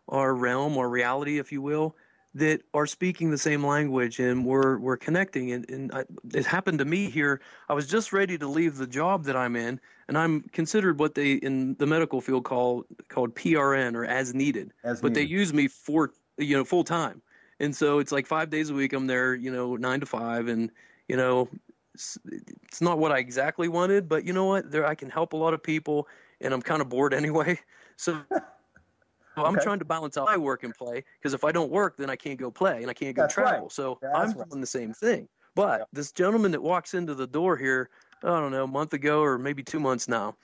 A: realm, our reality, if you will, that are speaking the same language, and we're connecting. It happened to me here. I was just ready to leave the job that I'm in, and I'm considered what they in the medical field called PRN, or as needed. But they use me for full time, and so it's like 5 days a week. I'm there, 9 to 5, and it's not what I exactly wanted, but you know what? There I can help a lot of people, and I'm kind of bored anyway. So I'm trying to balance out my work and play, because if I don't work, then I can't go play and I can't go travel. Right. So I'm doing the same thing. But this gentleman that walks into the door here, I don't know, a month ago or maybe 2 months now,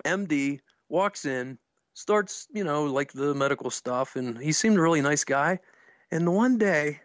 A: MD, walks in, starts, like the medical stuff, and he seemed a really nice guy. And one day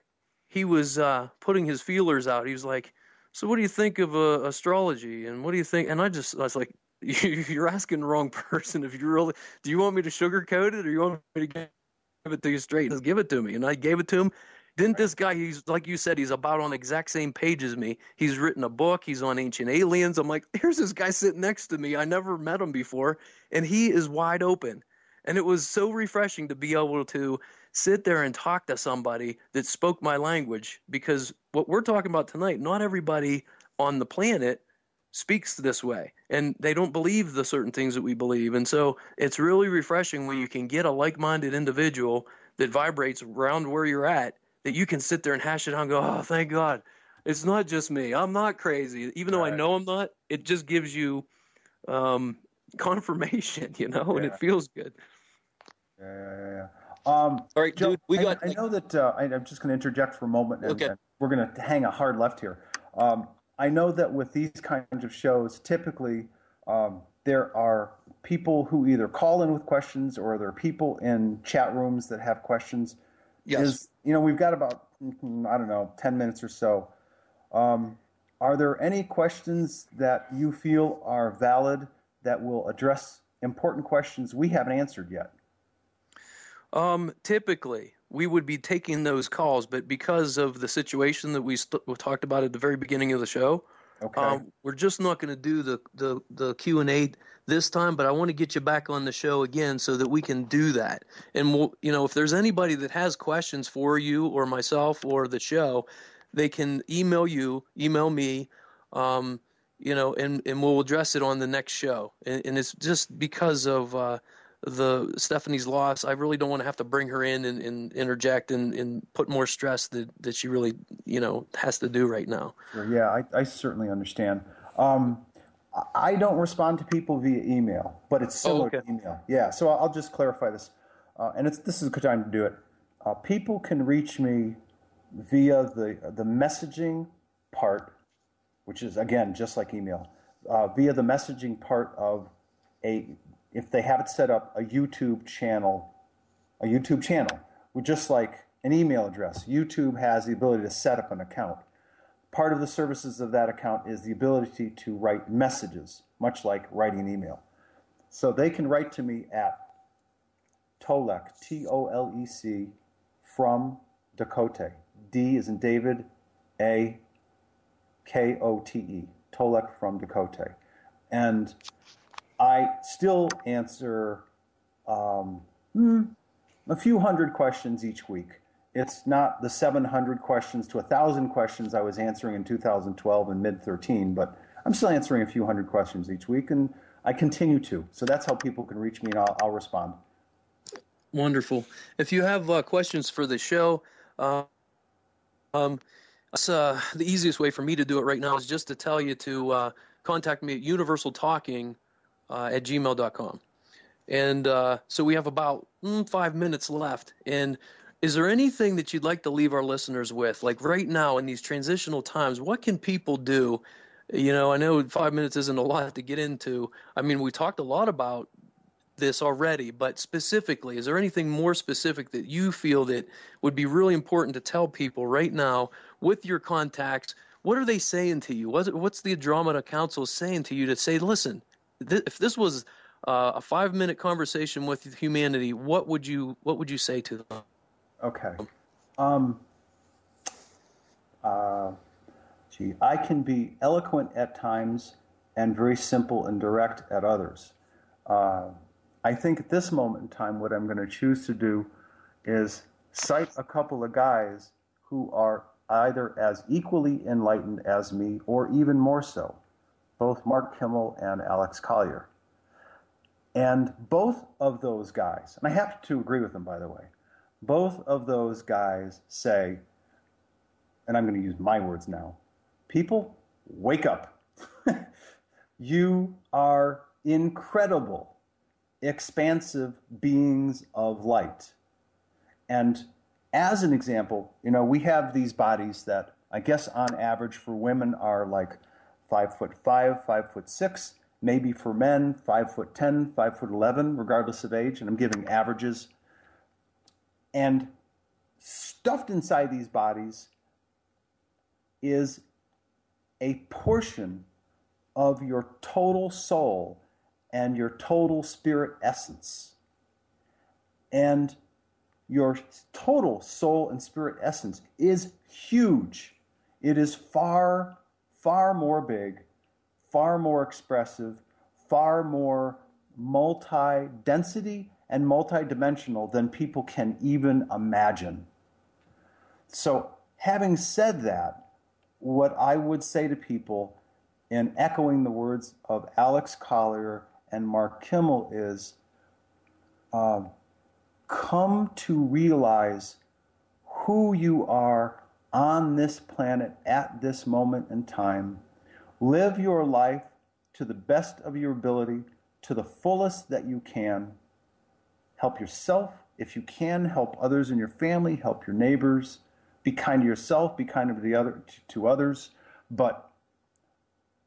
A: he was putting his feelers out. He was like, "So what do you think of astrology? And what do you think?" And I was like, "You're asking the wrong person. If you really, do you want me to sugarcoat it, or you want me to give it to you straight? Just give it to me." And I gave it to him. Didn't this guy, he's like you said, he's about on the exact same page as me. He's written a book. He's on ancient aliens. I'm like, here's this guy sitting next to me. I never met him before, and he is wide open. And it was so refreshing to be able to sit there and talk to somebody that spoke my language, because what we're talking about tonight, not everybody on the planet speaks this way, and they don't believe the certain things that we believe. And so it's really refreshing when you can get a like-minded individual that vibrates around where you're at, that you can sit there and hash it out and go, "Oh, thank God. It's not just me. I'm not crazy." Even though I know I'm not, it just gives you confirmation, and it feels good.
C: Yeah.
D: All right,
C: Joe,
D: dude, we got.
C: I know that I'm just going to interject for a moment, and we're going to hang a hard left here. I know that with these kinds of shows, typically there are people who either call in with questions, or there are people in chat rooms that have questions.
A: Yes.
C: We've got about, 10 minutes or so. Are there any questions that you feel are valid that will address important questions we haven't answered yet?
A: Typically, we would be taking those calls, but because of the situation that we talked about at the very beginning of the show, we're just not going to do the Q&A this time. But I want to get you back on the show again so that we can do that. And we'll, if there's anybody that has questions for you or myself or the show, they can email me, and we'll address it on the next show. And it's just because of the Stephanie's loss. I really don't want to have to bring her in and interject and put more stress that she really, has to do right now.
C: Sure. Yeah, I certainly understand. I don't respond to people via email, but it's similar to email. Yeah, so I'll just clarify this. And this is a good time to do it. People can reach me via the messaging part, which is, again, just like email, via the messaging part of if they have it set up, a YouTube channel with just like an email address. YouTube has the ability to set up an account. Part of the services of that account is the ability to write messages, much like writing an email. So they can write to me at Tolec, Tolec, from Dakote. D is in David, A, Kote, Tolec from Dakote. And I still answer a few hundred questions each week. It's not the 700 questions to 1,000 questions I was answering in 2012 and mid-13, but I'm still answering a few hundred questions each week, and I continue to. So that's how people can reach me, and I'll respond.
A: Wonderful. If you have questions for the show, the easiest way for me to do it right now is just to tell you to contact me at universaltalking@gmail.com. And so we have about 5 minutes left. And is there anything that you'd like to leave our listeners with? Like right now in these transitional times, what can people do? I know 5 minutes isn't a lot to get into. I mean, we talked a lot about this already, but specifically, is there anything more specific that you feel that would be really important to tell people right now with your contacts? What are they saying to you? What's the Andromeda Council saying to you to say, listen, if this was a 5-minute conversation with humanity, what would you say to them?
C: Okay. I can be eloquent at times and very simple and direct at others. I think at this moment in time, what I'm going to choose to do is cite a couple of guys who are either as equally enlightened as me or even more so, both Mark Kimmel and Alex Collier. And both of those guys, and I have to agree with them, by the way, both of those guys say, and I'm going to use my words now, people, wake up. You are incredible, expansive beings of light. And as an example, we have these bodies that I guess on average for women are like 5'5", 5'6", maybe for men 5'10", 5'11", regardless of age, and I'm giving averages. And stuffed inside these bodies is a portion of your total soul and your total spirit essence. And your total soul and spirit essence is huge. It is far, far more big, far more expressive, far more multi-density and multi-dimensional than people can even imagine. So having said that, what I would say to people in echoing the words of Alex Collier and Mark Kimmel is, come to realize who you are on this planet at this moment in time. Live your life to the best of your ability, to the fullest that you can. Help yourself. If you can, help others in your family, help your neighbors. Be kind to yourself, be kind to others, but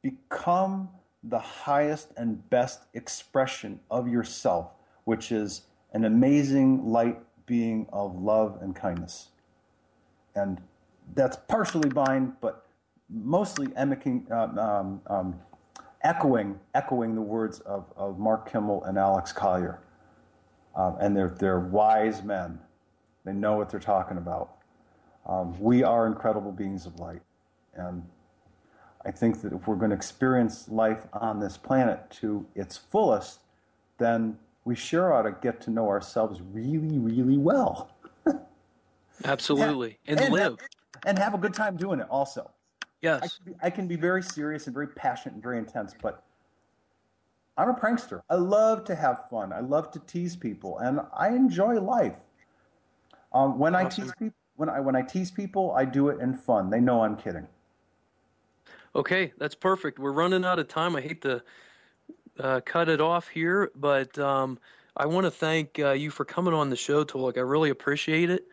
C: become the highest and best expression of yourself, which is an amazing light being of love and kindness. And that's partially mine, but mostly echoing the words of Mark Kimmel and Alex Collier. And they're wise men. They know what they're talking about. We are incredible beings of light. And I think that if we're going to experience life on this planet to its fullest, then we sure ought to get to know ourselves really, really well.
A: Absolutely. And live.
C: And have a good time doing it also.
A: Yes.
C: I can be very serious and very passionate and very intense, but I'm a prankster. I love to have fun. I love to tease people, and I enjoy life. When I tease people, I do it in fun. They know I'm kidding.
A: Okay, that's perfect. We're running out of time. I hate to cut it off here, but I want to thank you for coming on the show, Tolec. I really appreciate it.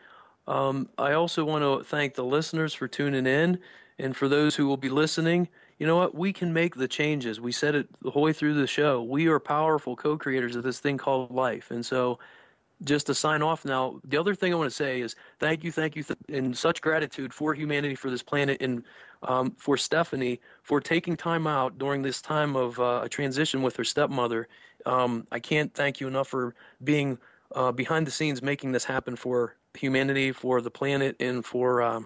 A: I also want to thank the listeners for tuning in, and for those who will be listening, you know what? We can make the changes. We said it the whole way through the show. We are powerful co-creators of this thing called life. And so just to sign off now, the other thing I want to say is thank you, and such gratitude for humanity, for this planet, and for Stephanie for taking time out during this time of a transition with her stepmother. I can't thank you enough for being behind the scenes, making this happen for humanity, for the planet, and for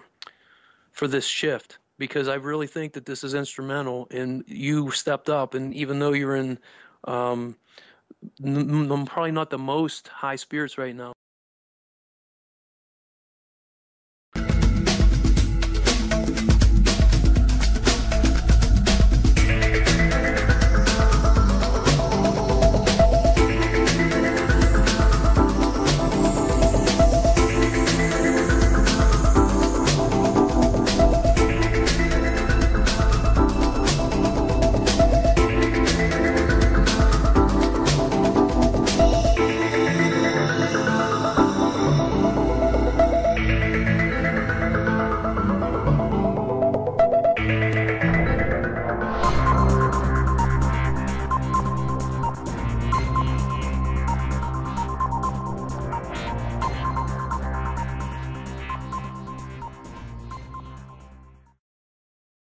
A: this shift, because I really think that this is instrumental, and you stepped up, and even though you're in probably not the most high spirits right now,